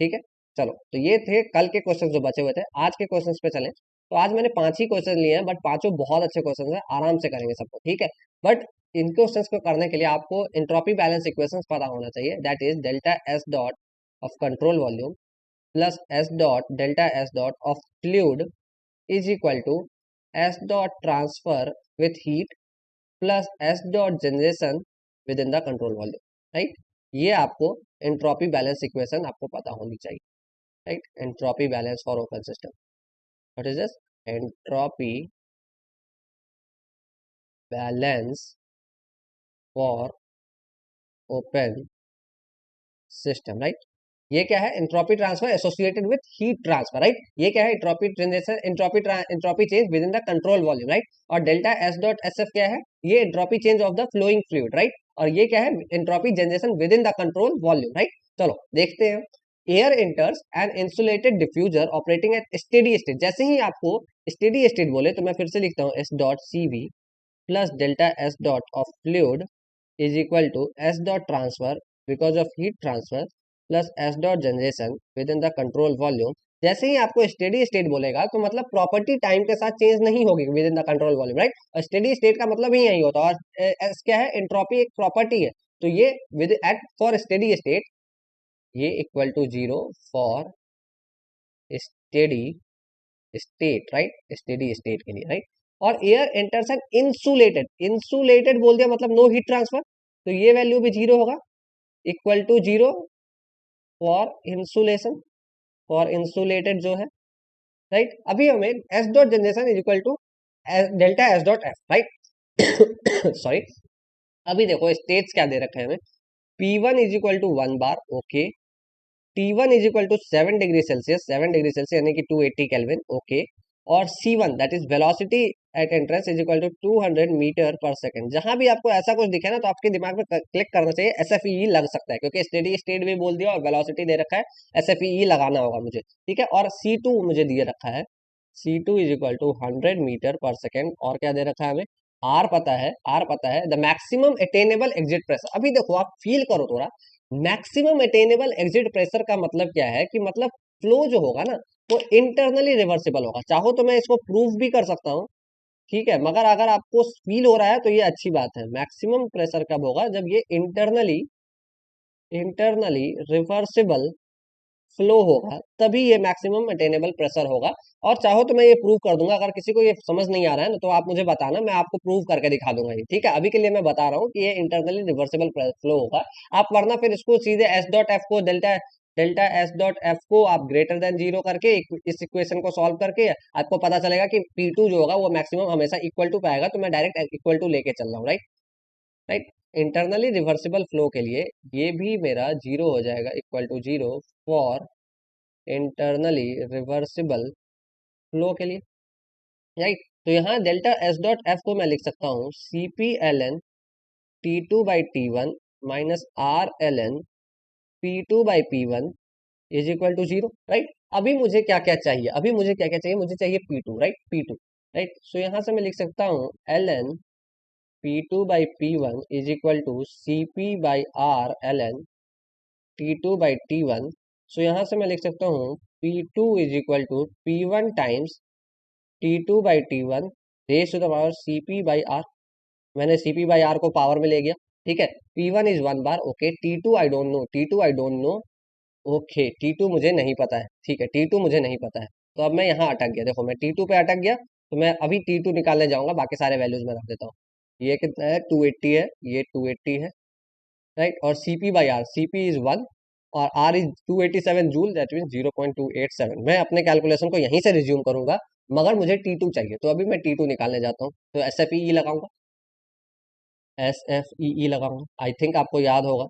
S1: ठीक है। चलो तो ये थे कल के क्वेश्चन जो बचे हुए थे, आज के क्वेश्चन पे चलें। तो आज मैंने 5 ही क्वेश्चन लिए हैं बट पांचों बहुत अच्छे क्वेश्चन हैं, आराम से करेंगे सबको, ठीक है। बट इन क्वेश्चन को करने के लिए आपको एंट्रोपी बैलेंस इक्वेशंस पता होना चाहिए, that is delta S dot of control volume plus S dot delta S dot of fluid is equal to S dot transfer with heat plus S dot generation with in the control volume, right. ये आपको entropy balance equation आपको पता होनी चाहिए, right? Entropy balance for open system. What is this? Entropy balance for open system, right? ये क्या है, entropy transfer associated with heat transfer, right. ये क्या है, entropy generation, entropy change with in the control volume, right. और delta S dot S F क्या है, ये entropy change of the flowing fluid, right. और ये क्या है, entropy generation with in the control volume, right. चलो देखते हैं। Air enters an insulated diffuser operating at steady state, जैसे ही आपको स्टेडी स्टेट बोले तो मैं फिर से लिखता हूँ s dot C v plus delta S dot of fluid is equal to S dot transfer because of heat transfer plus S dot generation with in the control volume. जैसे ही आपको स्टेडी स्टेट बोलेगा तो मतलब property time के साथ change नहीं होगी with in the control volume, right. और स्टेडी स्टेट का मतलब ही यही होता है, और एस क्या है, एंट्रोपी एक प्रॉपर्टी है। तो ये with at for steady state ये equal to 0 for steady state, right, steady state के लिए, राइट। और air enters an insulated, insulated बोल दिया मतलब नो हीट ट्रांसफर, तो ये वैल्यू भी 0 होगा, equal to 0 for insulation, for insulated जो है, राइट। अभी हमें s dot generation is equal to delta S dot f, right. Sorry, अभी देखो स्टेट्स क्या दे रखे हैं हमें, P1 is equal to 1 bar, okay, T1 is equal to 7 degree Celsius, 7 degree Celsius यानी कि 280 केल्विन, ओके। और C1 that is velocity at entrance is equal to 200 metre per second. जहां भी आपको ऐसा कुछ दिखे ना तो आपके दिमाग में क्लिक करना चाहिए SFEE लग सकता है, क्योंकि स्टेडी स्टेट भी बोल दिया और वेलोसिटी दे रखा है, SFEE लगाना होगा मुझे, ठीक है। और C2 मुझे दिए रखा है, C2 is equal to 100 metre per second. और क्या दे रखा है हमें, आर पता है, the maximum attainable exit pressure. अभी देखो आप फील करो थोड़ा, मैक्सिमम अटेनेबल एग्जिट प्रेशर का मतलब क्या है कि मतलब फ्लो जो होगा ना वो इंटरनली रिवर्सिबल होगा। चाहो तो मैं इसको प्रूव भी कर सकता हूँ, ठीक है, मगर अगर आपको फील हो रहा है तो ये अच्छी बात है। मैक्सिमम प्रेशर कब होगा, जब ये इंटरनली रिवर्सिबल फ्लो होगा, तभी ये मैक्सिमम अटेनेबल प्रेशर होगा। और चाहो तो मैं ये प्रूव कर दूंगा, अगर किसी को ये समझ नहीं आ रहा है ना तो आप मुझे बताना, मैं आपको प्रूव करके दिखा दूंगा ये, ठीक है। अभी के लिए मैं बता रहा हूँ कि ये इंटरनली रिवर्सिबल फ्लो होगा। आप वरना फिर इसको सीधे एस डॉट एफ को delta delta S dot F को आप ग्रेटर देन जीरो करके इस इक्वेशन को सॉल्व करके आपको पता चलेगा कि P2 जो होगा वो मैक्सिमम हमेशा इक्वल टू पाएगा। तो मैं डायरेक्ट इक्वल टू लेके चल रहा हूँ, right right. Internally reversible flow के लिए ये भी मेरा जीरो हो जाएगा, equal to zero for internally reversible flow के लिए, राइट। तो यहाँ डेल्टा एस डॉट एफ को मैं लिख सकता हूँ CP ln T2/T1 माइनस Rln P2/P1 is equal to zero, right. अभी मुझे क्या क्या चाहिए, मुझे चाहिए P2, राइट, P2, राइट। सो यहाँ से मैं लिख सकता हूँ ln P2/P1 is equal to CP/R ln T2/T1। So यहाँ से मैं लिख सकता हूँ P2 is equal to P1 times T2/T1 raise to the power CP/R। मैंने CP/R को पावर में ले गया, ठीक है। P1 is 1 bar, okay. T2 I don't know, okay. T2 मुझे नहीं पता है, ठीक है, T2 मुझे नहीं पता है। तो अब मैं यहाँ अटक गया, देखो मैं T2 पे अटक गया। तो मैं अभी T2 निकालने जाऊंगा, बाकी सारे वैल्यूज में रख देता हूँ। ये कितना है, 280 है, ये 280 है, राइट। और CP/R, CP इज 1 और R is 287 joule, that mean 0.287। मैं अपने कैलकुलेशन को यहीं से रिज्यूम करूंगा, मगर मुझे T2 चाहिए। तो अभी मैं T2 निकालने जाता हूँ। तो SFEE लगाऊंगा, SFEE लगाऊंगा। आई थिंक आपको याद होगा,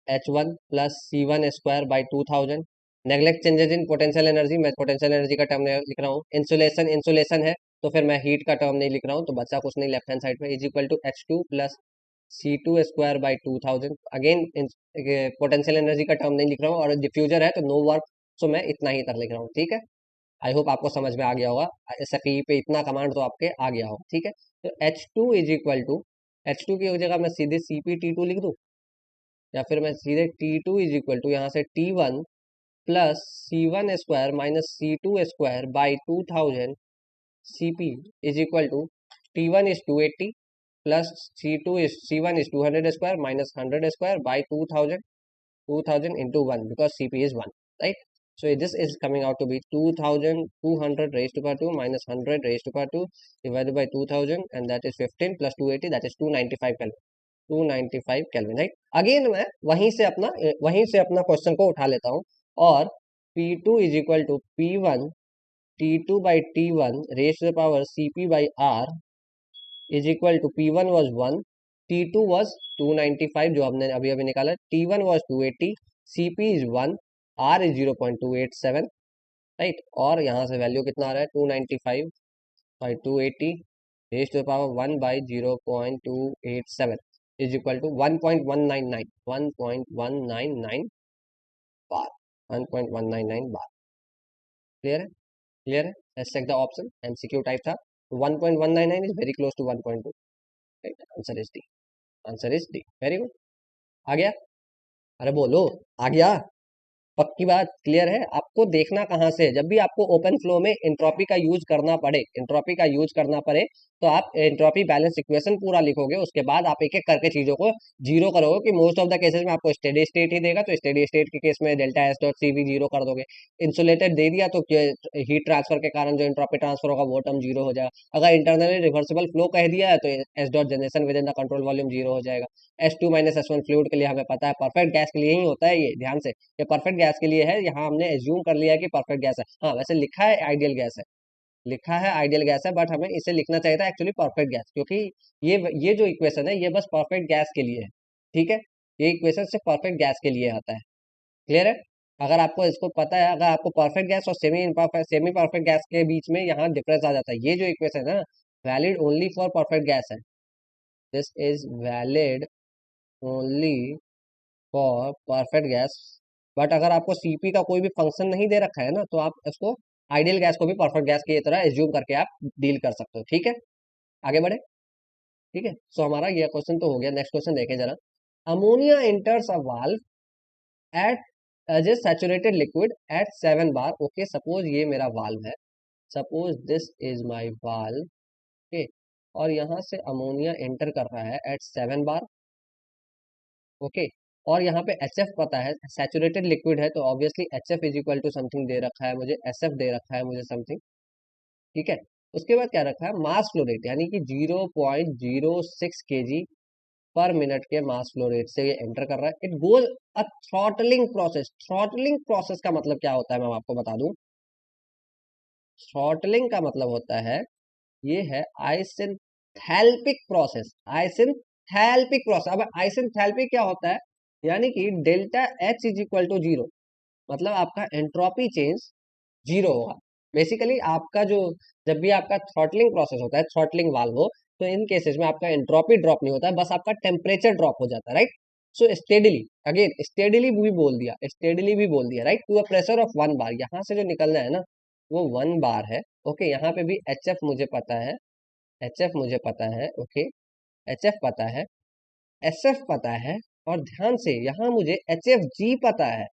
S1: H1 plus C1² by 2000। Neglect changes in potential energy, मैं पोटेंशियल एनर्जी का टर्म लिख रहा हूँ। इंसुलेशन है तो फिर मैं हीट का टर्म नहीं लिख रहा हूँ, तो बचा कुछ नहीं लेफ्ट हैंड साइड में, is equal to H2 plus C2² by 2000। Again potential energy का टर्म नहीं लिख रहा हूँ, और डिफ्यूजर है तो नो वर्क, सो मैं इतना ही तर लिख रहा हूँ, ठीक है। आई होप आपको समझ में आ गया होगा, SFEE पे इतना कमांड तो आपके आ गया होगा, ठीक है। तो H2 की जगह मैं सीधे CP/T2 लिख दूँ, या फिर मैं सीधे T2 इज इक्वल टू यहाँ से T1 plus C1² minus C2² by 2000 CP is equal to T1 is 280 plus C1 is 200² minus 100² by 2000 into 1 because CP is 1, right? So this is coming out to be 2200 raised to power 2 minus 100 raised to power 2 divided by 2000, and that is 15 plus 280, that is 295 Kelvin. 295 kelvin, right. Again मैं वहीं से अपना question को उठा लेता हूँ, और P2 is equal to P1 T2/T1 raise to the power CP/R is equal to P1 was 1, T2 was 295 जो हमने अभी अभी निकाला, T1 was 280, CP is 1, R is 0.287, right. और यहाँ से वैल्यू कितना आ रहा है, 295 by 280 raise to the power 1 by 0.287 is equal to 1.199 bar, 1.199 bar. Clear है, क्लियर है। Let's check the option, MCQ type था, 1.199 is very close to 1.2, right. Answer is D, answer is D, very good. आ गया, अरे बोलो, आ गया, पक्की बात, क्लियर है। आपको देखना कहाँ से है, जब भी आपको ओपन फ्लो में एंट्रोपी का यूज करना पड़े तो आप एंट्रोपी बैलेंस इक्वेशन पूरा लिखोगे, उसके बाद आप एक एक करके चीजों को जीरो करोगे। कि मोस्ट ऑफ द केसेस में आपको स्टेडी स्टेट ही देगा, तो स्टेडी स्टेट के केस में डेल्टा एस डॉट सी भी जीरो कर दोगे। इंसुलेटेड दे दिया तो हीट ट्रांसफर के कारण जो एंट्रोपी ट्रांसफर होगा वो टर्म जीरो हो जाएगा। अगर इंटरनली रिवर्सिबल फ्लो कह दिया है तो S dot generation with in the control volume zero हो जाएगा। S2 माइनस S1 फ्लूइड के लिए हमें पता है, परफेक्ट गैस के लिए ही होता है, ये ध्यान से, ये परफेक्ट गैस के लिए है। यहाँ हमने एज्यूम कर लिया है कि परफेक्ट गैस है। हाँ वैसे लिखा है आइडियल गैस है, लिखा है आइडियल गैस है, बट हमें इसे लिखना चाहिए था एक्चुअली परफेक्ट गैस, क्योंकि ये जो इक्वेशन है ये बस परफेक्ट गैस के लिए है, ठीक है। ये इक्वेशन सिर्फ परफेक्ट गैस के लिए आता है, क्लियर है। अगर आपको इसको पता है, अगर आपको परफेक्ट गैस और सेमी परफेक्ट गैस के बीच में यहाँ डिफरेंस आ जाता है, ये जो इक्वेशन है ना, valid only for perfect gas है, this is valid only for perfect gas. But अगर आपको सीपी का कोई भी फंक्शन नहीं दे रखा है ना, तो आप इसको आइडियल गैस को भी परफेक्ट गैस की तरह एज्यूम करके आप डील कर सकते हो। ठीक है, आगे बढ़े। ठीक है, सो हमारा ये क्वेश्चन तो हो गया। नेक्स्ट क्वेश्चन देखें जरा। Ammonia enters a valve at as a saturated liquid at 7 bar. Okay, suppose ये मेरा वाल्व है, suppose this is my valve. ओके, और यहाँ से अमोनिया एंटर कर रहा है एट 7 बार। ओके, और यहाँ पे एच एफ पता है, सैचुरेटेड लिक्विड है, तो obviously H F is equal to something दे रखा है मुझे, एस एफ दे रखा है मुझे समथिंग। ठीक है, उसके बाद क्या रखा है, मास फ्लो रेट, यानी कि 0.06 kg पर मिनट के मास फ्लो रेट से ये एंटर कर रहा है। It goes a throttling process. Throttling process का मतलब क्या होता है, मैं आपको बता दूं। थ्रॉटलिंग का मतलब होता है, ये है आइसेंथैल्पिक प्रोसेस। आइसेंथैल्पिक प्रोसेस। अब आइसेंथैल्पिक क्या होता है, यानी कि delta H is equal to zero, मतलब आपका एंट्रोपी चेंज जीरो होगा। बेसिकली आपका जो, जब भी आपका थ्रॉटलिंग प्रोसेस होता है, थ्रॉटलिंग वाल्व हो, तो इन केसेस में आपका एंट्रोपी ड्रॉप नहीं होता है, बस आपका टेम्परेचर ड्रॉप हो जाता है, right. So steadily, again steadily भी बोल दिया, स्टेडिली भी बोल दिया, right, to a pressure of 1 bar. यहाँ से जो निकलना है ना, वो 1 बार है। ओके, यहाँ पे भी एच एफ मुझे पता है, एच एफ मुझे पता है। ओके, एच एफ पता है, एस एफ पता है, और ध्यान से यहाँ मुझे एच एफ जी पता है,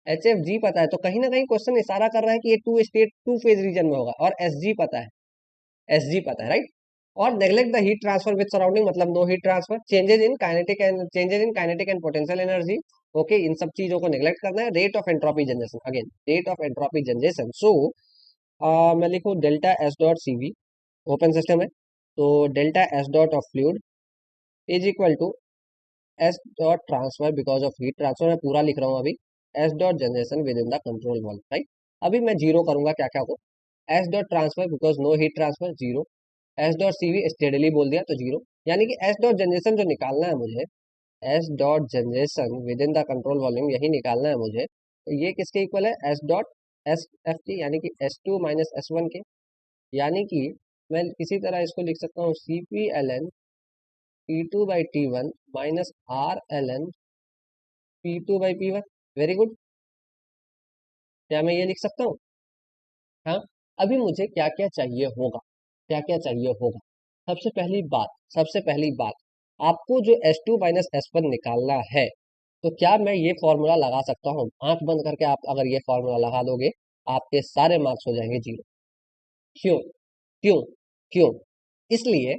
S1: एच एफ जी पता है। तो कहीं ना कहीं क्वेश्चन इशारा कर रहा है कि ये टू फेज रीजन में होगा। और एस जी पता है, एस जी पता है, राइट। और neglect the heat transfer with surrounding, मतलब no heat transfer, changes in kinetic and potential energy. Okay, इन सब चीजों को नेग्लेक्ट करना है। Rate of entropy generation, again rate of entropy generation. So मैं लिखूँ डेल्टा एस डॉट सी वी, ओपन सिस्टम है, तो delta S dot of fluid is equal to S dot transfer because of heat transfer. मैं पूरा लिख रहा हूँ अभी, S dot generation with in the control valve, right. अभी मैं जीरो करूंगा क्या क्या को, S dot transfer because no heat transfer, zero. S dot CV steadily बोल दिया तो जीरो, यानी कि एस डॉट जनरेशन जो निकालना है मुझे, S dot generation with in the control volume, यही निकालना है मुझे। तो ये किसके इक्वल है, S dot S F T, यानी कि S two minus S one के। यानी कि मैं किसी तरह इसको लिख सकता हूँ, C P L N T two by T one minus R L N P two by P one. Very good, क्या मैं ये लिख सकता हूँ। हाँ, अभी मुझे क्या क्या चाहिए होगा, क्या क्या चाहिए होगा। सबसे पहली बात, आपको जो S two minus S one निकालना है, तो क्या मैं ये फॉर्मूला लगा सकता हूँ। आंख बंद करके आप अगर ये फॉर्मूला लगा दोगे, आपके सारे मार्क्स हो जाएंगे जीरो। क्यों, क्यों, क्यों? इसलिए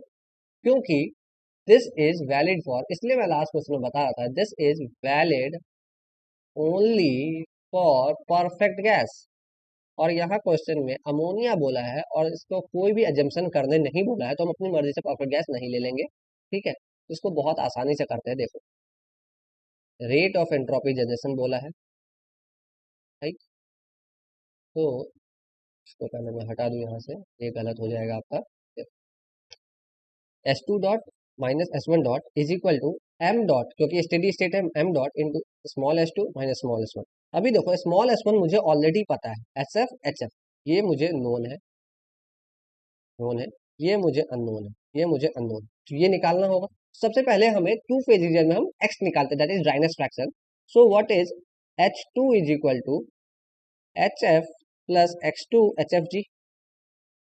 S1: क्योंकि दिस इज वैलिड फॉर, इसलिए मैं लास्ट क्वेश्चन में बता रहा था, this is valid only for perfect gas. और यहाँ क्वेश्चन में अमोनिया बोला है और इसको कोई भी एजम्पशन करने नहीं बोला है, तो हम अपनी मर्जी से परफेक्ट गैस नहीं ले लेंगे। ठीक है, इसको बहुत आसानी से करते हैं, देखो रेट ऑफ एंट्रोपी जनरेशन बोला है, राइट। तो इसको पहले मैं हटा दूं यहाँ से, ये गलत हो जाएगा आपका। S two dot minus S one dot is equal to M dot, क्योंकि स्टेडी स्टेट है, M dot into small S two minus small S one. अभी देखो स्मॉल एस वन मुझे ऑलरेडी पता है, एस एफ एच एफ ये मुझे known है, नोन है, ये मुझे अननोन है, ये मुझे अननोन, तो ये निकालना होगा। सबसे पहले हमें टू फेज रीजन में हम एक्स निकालते हैं, that is dryness fraction. So what is H two is equal to H F plus X two H F G,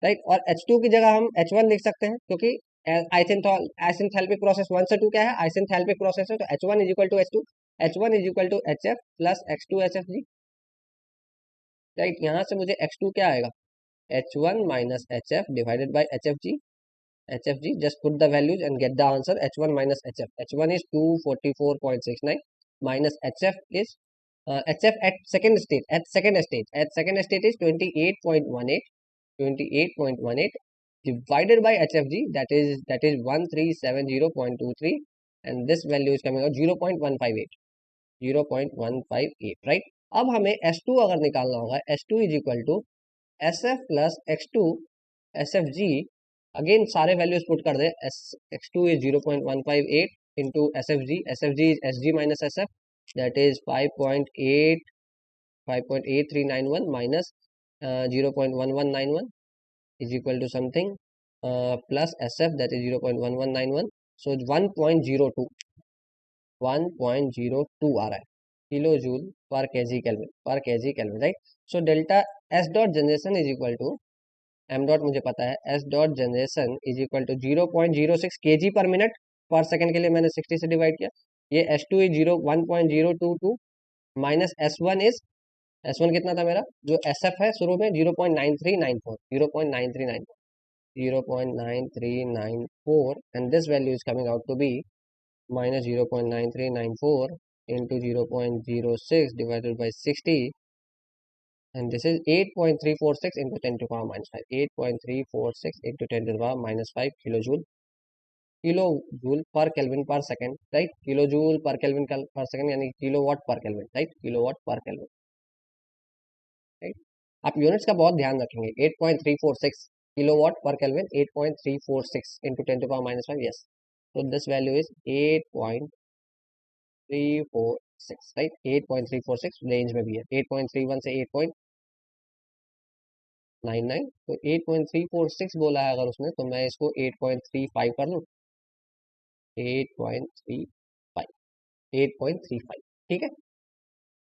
S1: right. और एच टू की जगह हम एच वन लिख सकते हैं, क्योंकि आइसेंथैल्पिक प्रोसेस वन से टू क्या है, आइसेंथैल्पिक प्रोसेस है, तो H one is equal to H two, H one is equal to H F plus X two H F G, right. यहाँ से मुझे एक्स टू क्या आएगा, H one minus H F divided by H F ji, HFG, just put the values and get the answer, H1 minus HF. H1 is 244.69 minus HF is HF at second stage, at second stage is 28.18, 28.18 divided by HFG, that is 1370.23, and this value is coming out 0.158, 0.158, right। अब हमें S2 अगर निकालना होगा, S2 is equal to SF plus X2 SFG, again सारे values put कर दे, S X two is 0.158 into S F G is S G minus S F, that is 5.8 5.8391 minus 0.1191 is equal to something plus SF, that is 0.1191. So 1.02 आ रहा है kilo joule per KG kelvin right. So delta S dot generation is equal to M dot मुझे पता है, S dot generation is equal to 0.06 KG per minute per second के लिए मैंने 60 से डिवाइड किया. ये S2 इज 1.022 माइनस S1 कितना था मेरा, जो SF है शुरू में 0.9394 0.9394 and this value is coming out to be minus 0.9394 into 0.06 divided by 60, and this is 8.346 into 10 to the power minus 5. 8.346 into 10 to the power minus 5 kilojoule per kelvin per second right. Kilojoule per kelvin per second यानी kilowatt per kelvin right, kilowatt per kelvin right. आप units का बहुत ध्यान रखेंगे. 8.346 kilowatt per kelvin, 8.346 into 10 to the power minus 5. yes, so this value is 8.346 right. 8.346 range में भी है, 8.31 से 8.99, तो 8.346 बोला है अगर उसने, तो मैं इसको 8.35 कर लूँ. 8.35 8.35 ठीक है.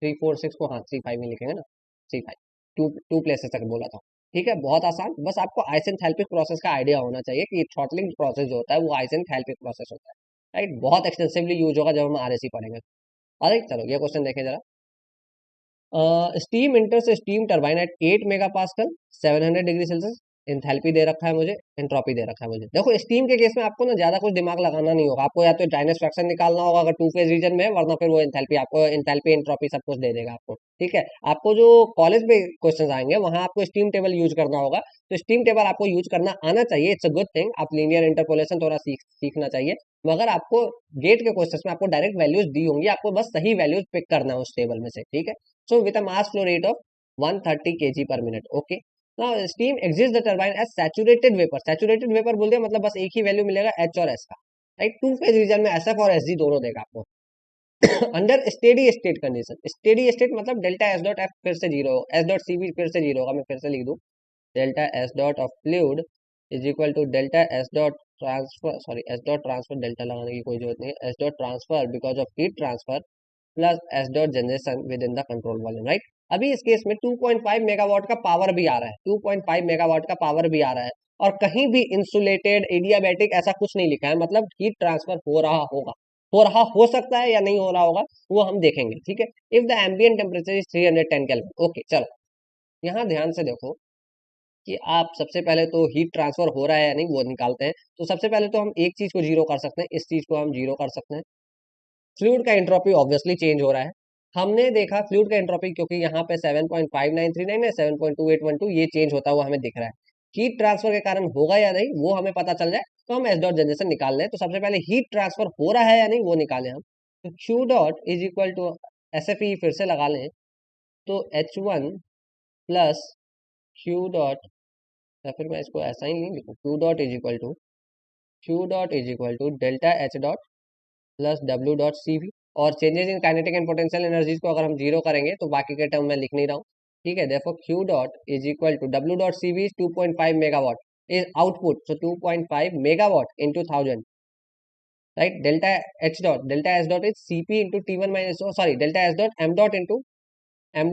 S1: 346 को हाँ 35 में लिखेंगे ना, 35 टू प्लेसेस तक बोला था. ठीक है, बहुत आसान. बस आपको आइसेंथैल्पिक प्रोसेस का आइडिया होना चाहिए कि थ्रॉटलिंग प्रोसेस जो होता है वो आइसेंथैल्पिक प्रोसेस होता है राइट. बहुत एक्सटेंसिवली यूज होगा जब हम आरएसी पढ़ेंगे. अरे चलो ये क्वेश्चन देखें जरा. Steam enters steam turbine at 8 mega pascal 700 degree Celsius. Enthalpy दे रखा है मुझे, एंट्रोपी दे रखा है मुझे. देखो स्टीम के केस में आपको ना ज्यादा कुछ दिमाग लगाना नहीं होगा. आपको या तो डायनेमिक फ्रैक्शन निकालना होगा अगर टू फेज रीजन में है, वरना फिर वो एंथैल्पी आपको एंथैल्पी एंट्रोपी सब कुछ दे देगा आपको. ठीक है, आपको जो कॉलेज में क्वेश्चन आएंगे वहां आपको स्टीम टेबल यूज करना होगा. तो स्टीम टेबल आपको यूज करना आना चाहिए, इट्स अ गुड थिंग. आप लीनियर इंटरपोलेशन थोड़ा सीखना चाहिए. मगर आपको गेट के क्वेश्चन में आपको डायरेक्ट वैल्यूज दी होंगी, आपको बस सही वैल्यूज पिक करना है उस टेबल में से. ठीक है. So with a mass flow rate of 130 kg per minute. Okay. Now steam exits the turbine as saturated vapor. Saturated vapor बोल दिया मतलब बस एक ही वैल्यू मिलेगा H और S का राइट. टू फेज रीजन में SF और SG दोनों देगा आपको. Under steady state condition, steady state मतलब डेल्टा S डॉट F फिर से जीरो, S डॉट CV फिर से जीरो होगा. मैं फिर से लिख दूं, delta S dot of fluid is equal to delta S dot transfer, sorry S dot transfer, delta लगाने की कोई जरूरत नहीं है. S dot transfer because of heat transfer plus S dot generation with in the control volume right. अभी इस case में 2.5 megawatt का पावर भी आ रहा है, 2.5 मेगावाट का पावर भी आ रहा है, और कहीं भी इंसुलेटेड एडियाबैटिक ऐसा कुछ नहीं लिखा है. मतलब हीट ट्रांसफर हो रहा होगा, हो सकता है या नहीं हो रहा होगा वो हम देखेंगे. ठीक है. If the ambient temperature is 310 kelvin. Okay चलो यहाँ ध्यान से देखो कि आप सबसे पहले तो हीट ट्रांसफर हो रहा है या नहीं वो निकालते हैं. तो सबसे पहले तो हम एक चीज को जीरो कर सकते हैं, इस चीज को हम जीरो कर सकते हैं. फ्लूइड का एंट्रोपी ऑब्वियसली चेंज हो रहा है. हमने देखा फ्लूइड का एंट्रोपी क्योंकि यहाँ पे 7.5939 है, 7.2812 ये चेंज होता हुआ हमें दिख रहा है. हीट ट्रांसफर के कारण होगा या नहीं वो हमें पता चल जाए तो हम एस डॉट जनरेशन निकाल लें. तो सबसे पहले हीट ट्रांसफर हो रहा है या नहीं वो निकालें हम. तो Q dot is equal to SFE फिर से लगा लें, तो H1 प्लस क्यू डॉट, या फिर मैं इसको ऐसा ही नहीं लिखूँ, Q dot is equal to delta H dot plus W dot CV. और changes in kinetic and potential energies को अगर हम जीरो करेंगे तो बाकी के टर्म में लिख नहीं रहा हूँ. ठीक है. देखो Q dot is equal to W dot CV is 2.5 megawatt is output, so 2.5 megawatt into 1000 right. Delta S dot is CP into T1 minus, sorry delta S dot M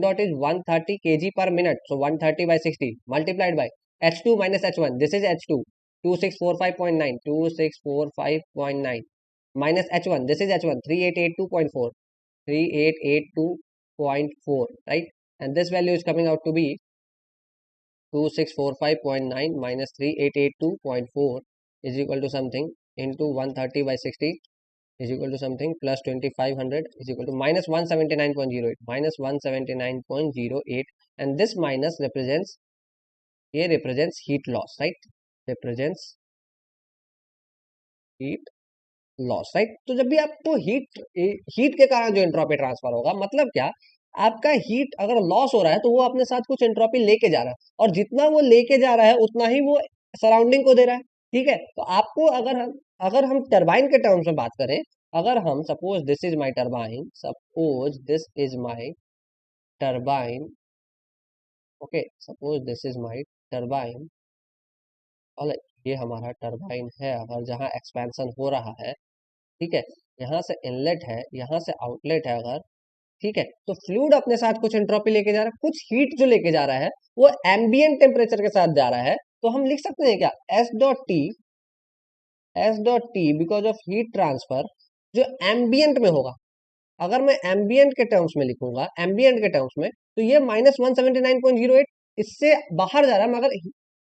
S1: dot is 130 kg per minute, so 130 by 60 multiplied by H2 minus H1. This is H2 2645.9 2645.9 minus H1. This is H1 3882.4 3882.4 right. And this value is coming out to be 2645.9 minus 3882.4 is equal to something into 130 by 60 is equal to something plus 2500 is equal to minus 179.08 minus 179.08. And this minus represents, ये represents heat loss right, represents heat loss right. तो जब भी आपको heat के कारण जो entropy transfer होगा, मतलब क्या, आपका हीट अगर लॉस हो रहा है तो वो अपने साथ कुछ एंट्रोपी लेके जा रहा है, और जितना वो लेके जा रहा है उतना ही वो सराउंडिंग को दे रहा है. ठीक है. तो आपको अगर हम टरबाइन के टर्म्स में बात करें, अगर हम suppose this is my turbine, suppose this is my turbine, okay, suppose this is my turbine, और ये हमारा टरबाइन है अगर, जहाँ एक्सपेंशन हो रहा है, ठीक है, यहाँ से इनलेट है, यहाँ से आउटलेट है अगर, ठीक है, तो फ्लूइड अपने साथ कुछ एंट्रोपी लेके जा रहा है, कुछ हीट जो लेके जा रहा है वो एम्बियंट टेम्परेचर के साथ जा रहा है, तो हम लिख सकते हैं क्या, S dot T because of heat transfer जो एम्बियंट में होगा। अगर मैं एम्बियंट के टर्म्स में लिखूंगा, एम्बियंट के टर्म्स में, तो ये -179.08 इससे बाहर जा रहा है, मगर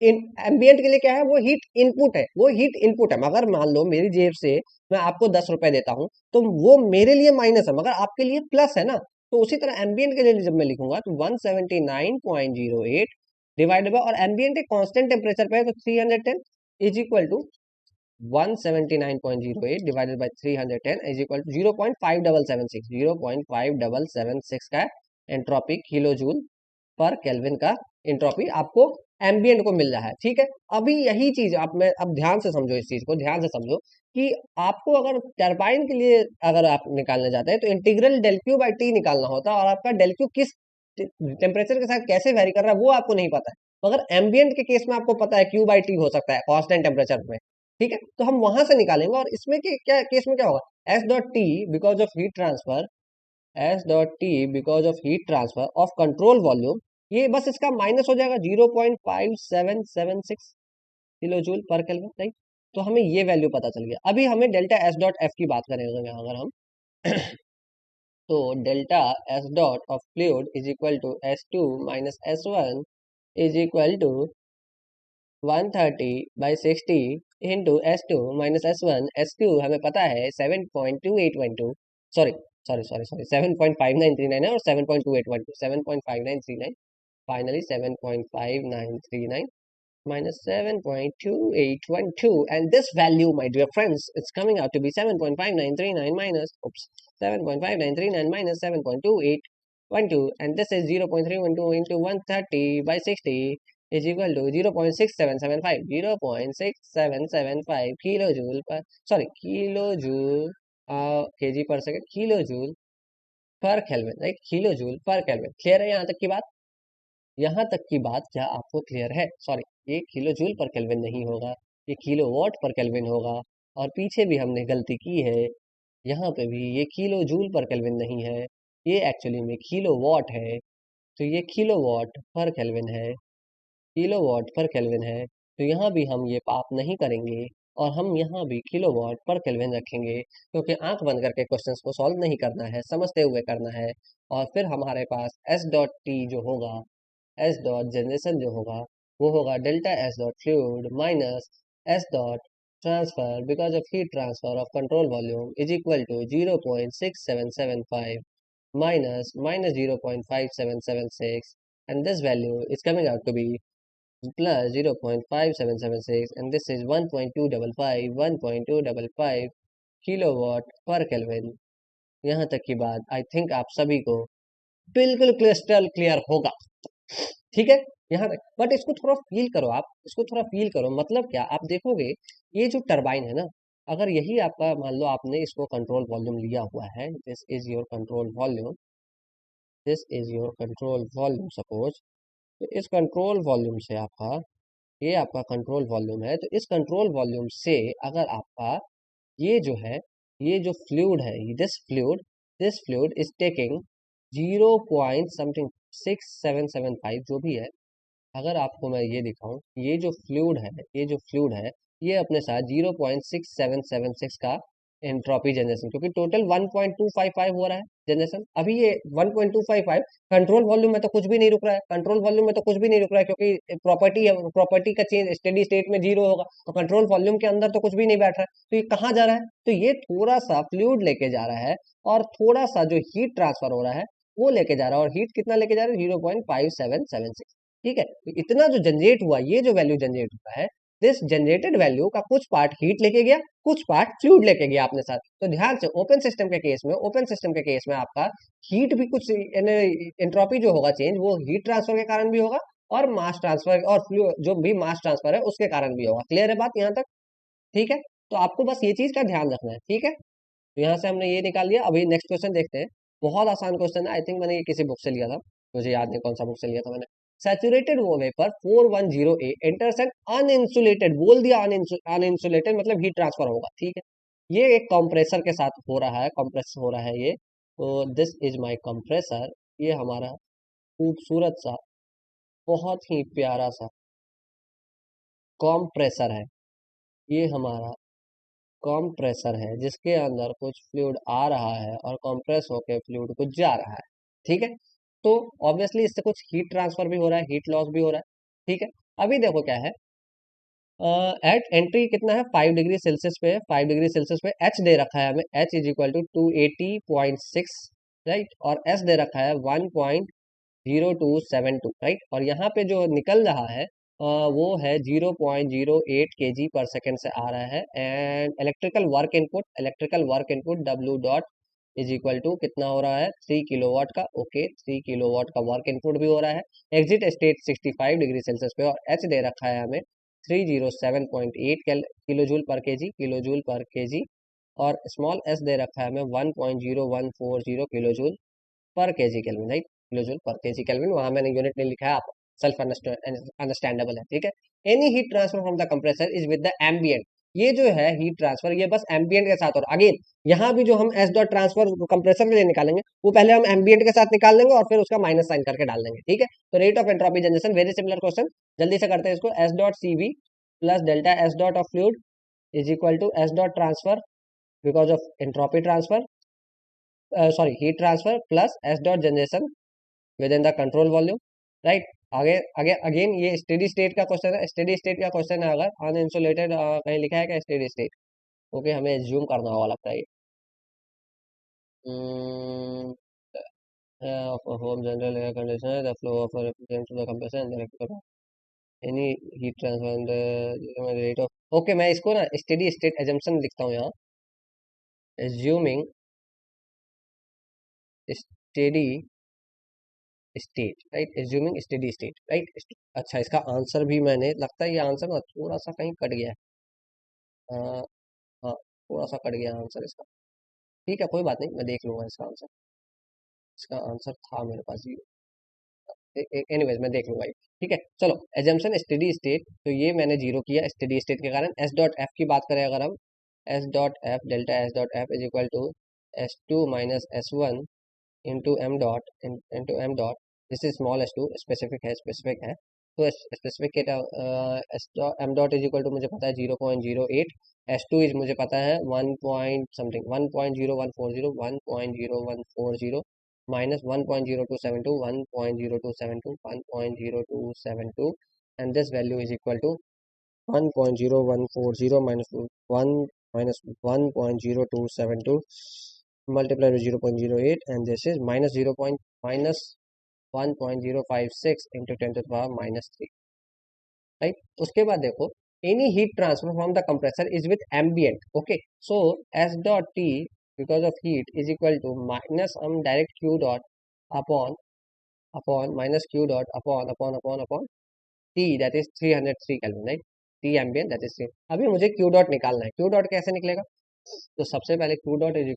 S1: एम्बियंट के लिए क्या है, वो हीट इनपुट है, वो हीट इनपुट है। मगर मान लो मेरी जेब से मैं आपको 10 रुपए देता हूं, तो वो मेरे लिए माइनस है, मगर आपके लिए प्लस है ना। तो उसी तरह एम्बियंट के लिए जब मैं लिखूंगा तो 179.08 डिवाइडेड बाय, और एम्बियंट एक कांस्टेंट टेम्परेचर पे है, तो 310 is equal to 179.08 divided by 310 is equal to 0.5776, 0.5776 का entropy kilo joule per kelvin का एंट्रोपी आपको एम्बियंट को मिल रहा है, ठीक है। अभी यही चीज आप में, अब ध्यान से समझो, इस चीज को ध्यान से समझो कि आपको अगर टरबाइन के लिए अगर आप निकालना चाहते हैं तो integral del Q by T निकालना होता है, और आपका डेल क्यू किस टेम्परेचर के साथ कैसे वेरी कर रहा है वो आपको नहीं पता है, मगर एम्बियंट के केस में आपको पता है क्यू बाई टी हो सकता है कांस्टेंट टेम्परेचर में, ठीक है। तो हम वहां से निकालेंगे, और इसमें क्या केस में क्या होगा, S dot T because of heat transfer, S dot T because of heat transfer of control volume, ये बस इसका माइनस हो जाएगा 0.5776 kilo joule per kelvin, right. तो हमें ये वैल्यू पता चल गया। अभी हमें डेल्टा एस डॉट एफ की बात करेंगे अगर हम तो delta S dot of fluid is equal to S2 minus S1 is equal to 130/60 into S2 minus S1। S2 हमें पता है 7.2812, सॉरी सॉरी सॉरी सॉरी 7.5939 है, और 7.2812, 7.5939, finally 7.5939 minus 7.2812, and this value, my dear friends, it's coming out to be 7.5939 minus, oops, 7.5939 minus 7.2812, and this is 0.312 into 130/60 is equal to 0.6775, 0.6775 kilojoule per, sorry, kilojoule kg per second, kilojoule per Kelvin, right, kilojoule per Kelvin। Clear है यहाँ तक की बात? यहाँ तक की बात क्या आपको क्लियर है? सॉरी, ये किलो जूल पर केल्विन नहीं होगा, ये किलो वॉट पर केल्विन होगा, और पीछे भी हमने गलती की है, यहाँ पे भी ये किलो जूल पर केल्विन नहीं है, ये एक्चुअली में किलो वॉट है, तो ये किलो वॉट पर केल्विन है, किलो वॉट पर केल्विन है। तो यहाँ भी हम ये पाप नहीं करेंगे, और हम यहाँ भी किलो वॉट पर केल्विन रखेंगे, क्योंकि आंख बंद करके क्वेश्चंस को सॉल्व नहीं करना है, समझते हुए करना है। और फिर हमारे पास एस डॉट टी जो होगा, एस डॉट जनरेशन जो होगा, वो होगा delta S dot fluid minus S dot transfer because of heat transfer of control volume is equal to 0.6775 minus 0.5776, and this value is coming out to be plus 0.5776, and this is 1.255 kilowatt per kelvin. यहाँ तक की बात I think आप सभी को बिल्कुल crystal clear होगा, ठीक है, यहाँ तक। बट इसको थोड़ा फील करो, आप इसको थोड़ा फील करो, मतलब क्या, आप देखोगे ये जो टरबाइन है ना, अगर यही आपका, मान लो आपने इसको कंट्रोल वॉल्यूम लिया हुआ है, this is your control volume, this is your control volume suppose, तो इस कंट्रोल वॉल्यूम से आपका, ये आपका कंट्रोल वॉल्यूम है, तो इस कंट्रोल वॉल्यूम से अगर आपका ये जो है, ये जो फ्लूइड है, this fluid is taking 0 point something 6775 जो भी है, अगर आपको मैं ये दिखाऊं, ये जो फ्लूइड है, ये जो फ्लूइड है, ये अपने साथ 0.6776 का एंट्रोपी जनरेशन, क्योंकि टोटल 1.255 हो रहा है जनरेशन। अभी ये 1.255 कंट्रोल वॉल्यूम में तो कुछ भी नहीं रुक रहा है, कंट्रोल वॉल्यूम में तो कुछ भी नहीं रुक रहा है, क्योंकि प्रॉपर्टी है, प्रॉपर्टी का चेंज स्टेडी स्टेट में 0 होगा, तो कंट्रोल वॉल्यूम के अंदर तो कुछ भी नहीं बैठ रहा है, तो ये कहाँ जा रहा है, तो ये थोड़ा सा फ्लूइड लेके जा रहा है, और थोड़ा सा जो हीट ट्रांसफर हो रहा है वो लेके जा रहा है, और हीट कितना लेके जा रहा है, 0.5776, ठीक है। तो इतना जो जनरेट हुआ, ये जो वैल्यू जनरेट हुआ है, दिस जनरेटेड वैल्यू का कुछ पार्ट हीट लेके गया, कुछ पार्ट फ्लूइड लेके गया अपने साथ। तो ध्यान से, ओपन सिस्टम के केस में, ओपन सिस्टम के केस में आपका हीट भी कुछ एंट्रोपी जो होगा चेंज, वो हीट ट्रांसफर के कारण भी होगा, और मास ट्रांसफर और जो भी मास ट्रांसफर है उसके कारण भी होगा। क्लियर है बात यहाँ तक? ठीक है, तो आपको बस ये चीज का ध्यान रखना है, ठीक है। तो यहाँ से हमने ये निकाल लिया। अभी नेक्स्ट क्वेश्चन देखते हैं, बहुत आसान क्वेश्चन है, आई थिंक मैंने ये किसी बुक से लिया था। मुझे याद नहीं कौन सा बुक से लिया था मैंने। Saturated vapour 410A enters an uninsulated, बोल दिया अनइंसुलेटेड मतलब हीट ट्रांसफर होगा, ठीक है। ये एक कंप्रेसर के साथ हो रहा है, कंप्रेस हो रहा है ये। तो दिस इज माय कंप्रेसर। ये हमारा खूबसूरत सा, बहुत ही प्यारा सा कंप्रेसर है। ये हमारा कंप्रेसर है जिसके अंदर कुछ फ्लूइड आ रहा है और कंप्रेस होकर फ्लूइड कुछ जा रहा है, ठीक है। तो ऑब्वियसली इससे कुछ हीट ट्रांसफर भी हो रहा है, हीट लॉस भी हो रहा है, ठीक है। अभी देखो क्या है, एट एंट्री कितना है, 5 डिग्री सेल्सियस पे है, 5 डिग्री सेल्सियस पे एच दे रखा है हमें, H is equal to 280.6, right. और एस दे रखा है 1.0272, राइट। और यहाँ पे जो निकल रहा है वो है 0.08 kg/सेकेंड से आ रहा है। And electrical work input W dot is equal to कितना हो रहा है, 3 किलोवाट का, ओके। 3 किलोवाट का वर्क इनपुट भी हो रहा है। एग्जिट स्टेट 65 डिग्री सेल्सियस पे, और एच दे रखा है हमें 307.8 किलो जूल पर केजी। और स्मॉल एस दे रखा है हमें 1.0140 kilo joule per KG kelvin, right. Kilo joule per KG kelvin, वहां मैंने यूनिट नहीं लिखा है, आप सेल्फ अंडरस्टैंडेबल है, ठीक है। Any heat transfer from the compressor is with the ambient. ये जो है हीट ट्रांसफर, ये बस एम्बियंट के साथ। और अगेन यहाँ भी जो हम एस डॉट ट्रांसफर कंप्रेसर के लिए निकालेंगे, वो पहले हम एम्बियंट के साथ निकाल लेंगे और फिर उसका माइनस साइन करके डाल देंगे, ठीक है। तो rate of entropy generation, very similar question, जल्दी से करते हैं इसको। S dot C B plus delta S dot of fluid is equal to S dot transfer because of entropy transfer, sorry heat transfer, plus S dot generation with in the control volume, right. आगे आगे again ये steady state का question है, steady state का question है। अगर uninsulated कहीं लिखा है क्या स्टेडी स्टेट, ओके, हमें एज्यूम करना होगा लगता है ये। of a home general air conditioner, the flow of a refrigerant to the compressor and the electrical any heat transfer and the rate of, okay मैं इसको ना स्टेडी स्टेट एजम्पशन लिखता हूँ यहाँ, assuming steady state, right, assuming steady state, right. अच्छा, इसका answer भी मैंने, लगता है ये आंसर ना थोड़ा सा कहीं कट गया है। हाँ, थोड़ा सा कट गया आंसर इसका, ठीक है, कोई बात नहीं, मैं देख लूंगा इसका आंसर। इसका आंसर था मेरे पास ये, एनीवेज मैं देख लूंगा ये, ठीक है। चलो, एजम्पशन स्टेडी स्टेट, तो ये मैंने जीरो किया स्टेडी स्टेट के कारण। एस डॉट एफ की बात करें अगर हम, S dot F, delta S dot F is equal to S2 minus S1 into M dot, into M dot, this is small S2, specific है, स्पेसिफिक है। तो स्पेसिफिक के S dot M dot is equal to मुझे पता है 0.08, S2 is मुझे पता है 1 point something, 1.0140, 1.0140 minus 1.0272, 1.0272, 1.0272, and this value is equal to 1.0140 minus 1 minus 1.0272 multiplied with 0.08, and this is minus 1.056 into 10 to the power minus 3, right। उसके बाद देखो, any heat transfer from the compressor is with ambient, okay, so S dot T because of heat is equal to minus हम direct Q dot upon minus Q dot upon T, that is 303 Kelvin, right। T ambient, that is 3। अभी मुझे Q dot निकालना है। Q dot कैसे निकलेगा, तो सबसे पहले Q dot is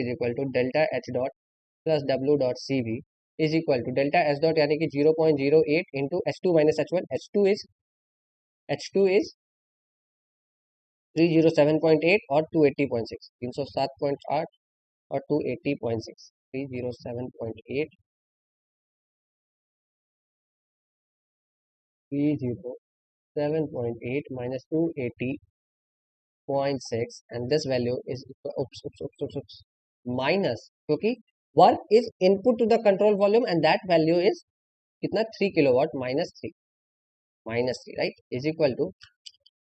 S1: equal to delta H dot plus W dot C B is equal to delta H dot यानी कि 0.08 into H2 minus H1। H2 is 307.8 और 280.6, 307.8 और 280.6, 307.8, 307.8 minus 280.6, and this value is minus, क्योंकि work is input to the control volume and that value is कितना, 3 kilowatt, -3, right, is equal to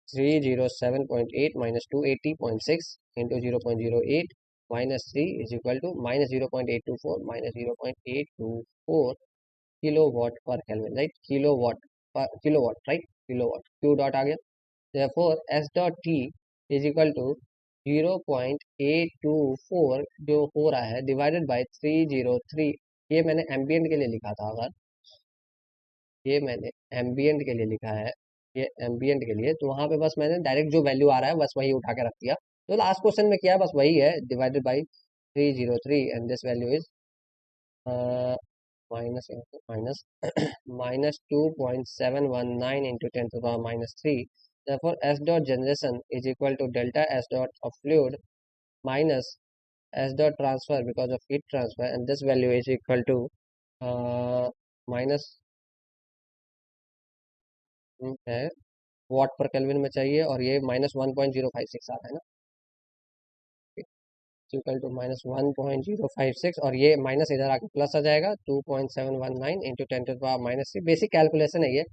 S1: 307.8 minus 280.6 into 0.08 minus 3 is equal to minus 0.824 minus 0.824 kilowatt per kelvin, right, kilowatt per kilowatt, right, kilowatt. Q dot आ गया, therefore S dot T is equal to 0.824 जो हो रहा है divided by 303। ये मैंने ambient के लिए लिखा था, अगर ये मैंने एम्बियंट के लिए लिखा है, ये एम्बियंट के लिए, तो वहां पे बस मैंने डायरेक्ट जो वैल्यू आ रहा है बस वही उठा के रख दिया। तो लास्ट क्वेश्चन में क्या है, बस वही है, divided by 303, and this value is minus into minus minus 2.719 into 10 to the power minus 3. Therefore, S dot generation is equal to delta S dot of fluid minus S dot transfer because of heat transfer, and this value is equal to minus है वाट per kelvin में चाहिए, और ये -1.056 आ रहा है ना, equal to -1.056, और ये माइनस इधर आके प्लस आ जाएगा 2.719 into 10 to power minus 3। Basic calculation है ये,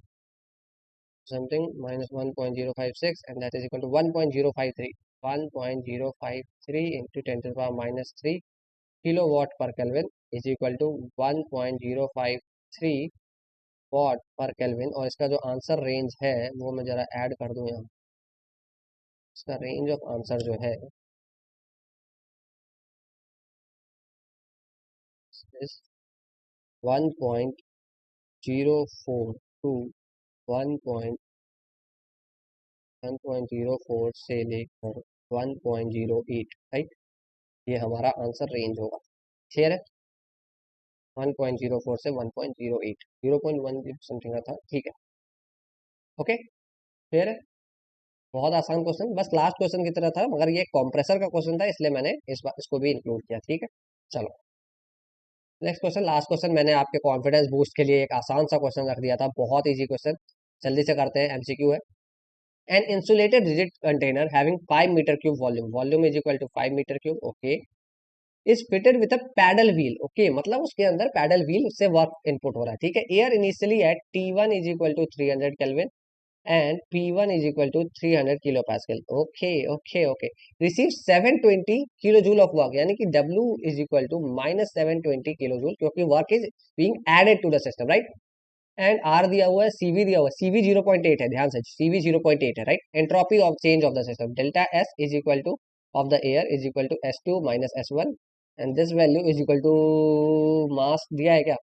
S1: something -1.056 and that is equal to 1.053 1.053 into 10 to power minus 3 kilowatt per kelvin is equal to 1.053 watt per kelvin. और इसका जो आंसर रेंज है वो मैं जरा ऐड कर दूं यहाँ। इसका रेंज ऑफ आंसर जो है इस 1.042 1.04 से लेकर 1.08, राइट, ये हमारा आंसर रेंज होगा। क्लियर है? 1.04 से 1.08, 0.1 समथिंग था, ठीक है, ओके, क्लियर है। बहुत आसान क्वेश्चन, बस लास्ट क्वेश्चन की तरह था, मगर ये कॉम्प्रेसर का क्वेश्चन था, इसलिए मैंने इसको भी इंक्लूड किया, ठीक है। चलो नेक्स्ट क्वेश्चन, लास्ट क्वेश्चन। मैंने आपके कॉन्फिडेंस बूस्ट के लिए एक आसान सा क्वेश्चन रख दिया था, बहुत इजी क्वेश्चन, जल्दी से करते हैं। एमसीक्यू है। An insulated rigid container having 5 metre cube volume, volume is equal to 5 metre cube, okay, is fitted with a paddle wheel, okay, मतलब उसके अंदर पैडल व्हील से वर्क इनपुट हो रहा है, ठीक है। Air initially at T1 is equal to 300 kelvin and P1 is equal to 300 kilopascal. Okay. Receive 720 kilojoule of work, यानी कि W is equal to minus 720 kilojoule, क्योंकि work is being added to the system, right? And R दिया हुआ है, CV दिया हुआ है, CV 0.8 है, ध्यान से, CV 0.8 है, right? Entropy of change of the system, delta S is equal to of the air is equal to S2 minus S1, and this value is equal to mass दिया है क्या?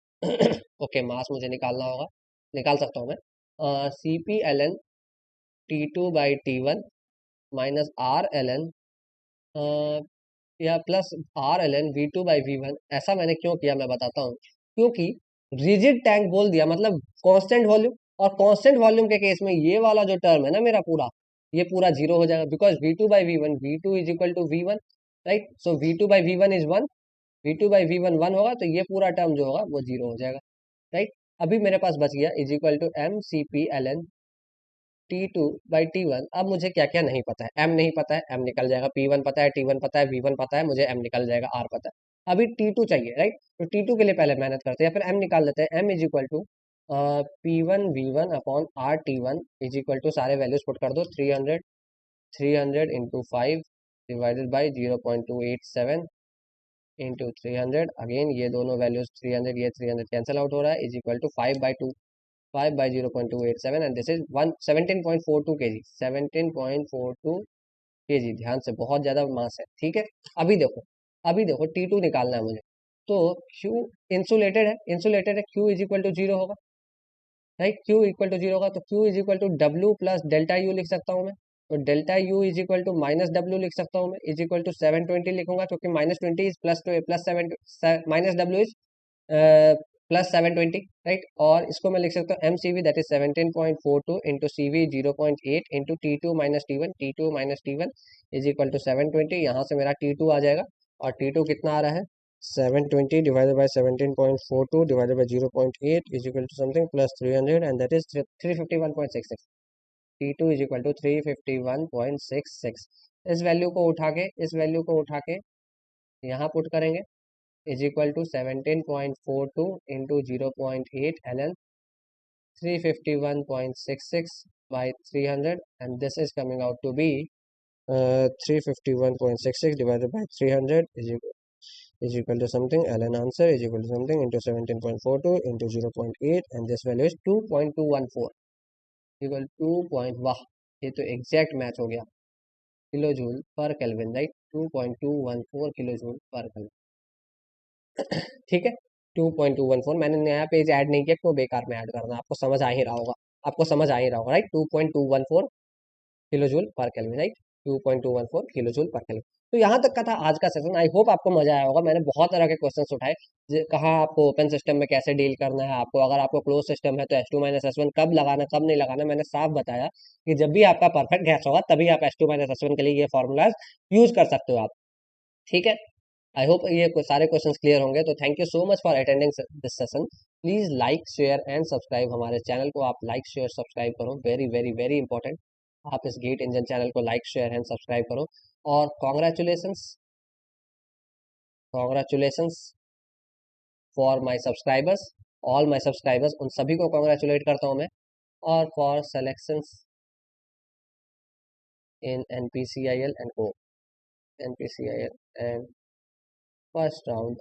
S1: Okay, mass मुझे निकालना होगा, निकाल सकता हूँ मैं। CP ln T2 by T1 minus R ln या plus R ln V2 by V1। ऐसा मैंने क्यों किया मैं बताता हूँ, क्योंकि रिजिड टैंक बोल दिया मतलब कांस्टेंट वॉल्यूम, और कांस्टेंट वॉल्यूम के केस में ये वाला जो टर्म है ना मेरा पूरा, ये पूरा जीरो हो जाएगा, because V2 by V1, V2 is equal to V1, right. So V2 by V1 is 1, V2 by V1 1 होगा, तो ये पूरा टर्म जो होगा वो जीरो हो जाएगा, राइट। अभी मेरे पास बच गया is equal to MCP ln T2 by T1। अब मुझे क्या क्या नहीं पता है, M नहीं पता है, M निकल जाएगा, P1 पता है, T1 पता है, V1 पता है, मुझे M निकल जाएगा, R पता है। अभी T2 चाहिए, राइट, तो T2 के लिए पहले मेहनत करते हैं, या फिर M निकाल लेते हैं। M is equal to P1 V1 upon R T1 is equal to, सारे वैल्यूज पुट कर दो, 300 into 5 divided by 0.287 into 300, again ये दोनों वैल्यूज 300, ये 300 कैंसिल आउट हो रहा है, is equal to 5/2, 5 by 0.287, and this is 17.42 kg, 17.42 kg, ध्यान से, बहुत ज्यादा मास है, ठीक है। अभी देखो T2 निकालना है मुझे, तो Q इंसुलेटेड है, Q is equal to zero होगा, right, Q equal to zero होगा, तो Q is equal to W plus delta U लिख सकता हूँ मैं, तो डेल्टा U is equal to minus W लिख सकता हूँ मैं, इज इक्वल टू 720 लिखूंगा, क्योंकि -20 is plus 7, minus W is plus 720, right. और इसको मैं लिख सकता हूँ MCV that is 17.42 into CV 0.8 into T2 minus T1 is equal to 720। यहाँ से मेरा T2 आ जाएगा, और T2 कितना आ रहा है, 720 divided by 17.42 divided by 0.8 is equal to something plus 300, and that is 351.66। T2 is equal to 351.66। इस वैल्यू को उठा के यहाँ पुट करेंगे, is equal to 17.42 into 0.8 ln 351.66 by 300, and this is coming out to be 351.66 divided by 300 is equal to something, ln answer is equal to something into 17.42 into 0.8, and this value is 2.214 equal 2. वाह, ये तो exact match हो गया, kilo joule per kelvin, right, 2.214 kilo joule per kelvin, ठीक है। 2.214, मैंने नया page add नहीं किया, क्यों बेकार में ऐड करना, आपको समझ आ ही रहा होगा, right, 2.214 kilo joule per kelvin, right, 2.214 kilo joule per kelvin. तो यहाँ तक का था आज का सेशन। आई होप आपको मजा आया होगा। मैंने बहुत तरह के क्वेश्चंस उठाए, कहाँ आपको ओपन सिस्टम में कैसे डील करना है, आपको अगर आपको क्लोज सिस्टम है तो S2 - S1 कब लगाना कब नहीं लगाना, मैंने साफ बताया कि जब भी आपका परफेक्ट गैस होगा तभी आप S2 - S1 के लिए ये फॉर्मूलाज यूज कर सकते हो आप। ठीक है, आई होप ये सारे क्वेश्चंस क्लियर होंगे। तो thank you so much for attending this session. Please like share and subscribe, हमारे चैनल को आप लाइक शेयर सब्सक्राइब करो, वेरी वेरी वेरी इंपॉर्टेंट। आप इस गेट इंजन चैनल को लाइक शेयर एंड सब्सक्राइब करो। और congratulations, congratulations for my subscribers, all my subscribers, उन सभी को कॉन्ग्रेचुलेट करता हूँ मैं। और for selections in NPCIL and को, NPCIL and first round,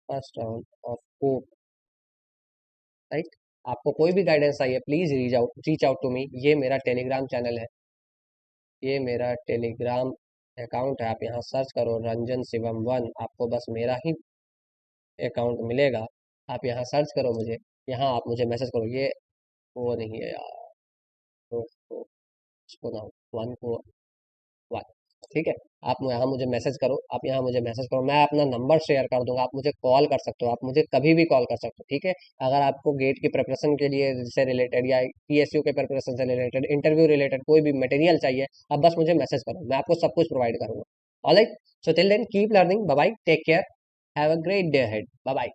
S1: first round of को, राइट। आपको कोई भी गाइडेंस चाहिए please reach out to me. ये मेरा टेलीग्राम चैनल है, ये मेरा टेलीग्राम अकाउंट है। आप यहाँ सर्च करो रंजन शिवम 1, आपको बस मेरा ही अकाउंट मिलेगा। आप यहाँ सर्च करो मुझे, यहाँ आप मुझे मैसेज करो। ये वो नहीं है यार, तो इसको ना 1 को 1, ठीक है। आप यहाँ मुझे मैसेज करो, आप यहाँ मुझे मैसेज करो, मैं अपना नंबर शेयर कर दूंगा, आप मुझे कॉल कर सकते हो, आप मुझे कभी भी कॉल कर सकते हो, ठीक है। अगर आपको गेट की प्रिपरेशन के लिए से रिलेटेड या PSU के प्रिपरेशन से रिलेटेड, इंटरव्यू रिलेटेड कोई भी मटेरियल चाहिए, आप बस मुझे मैसेज करो, मैं आपको सब कुछ प्रोवाइड करूंगा। Alright, so till then keep learning, bye bye, take care, have a great day ahead, bye bye.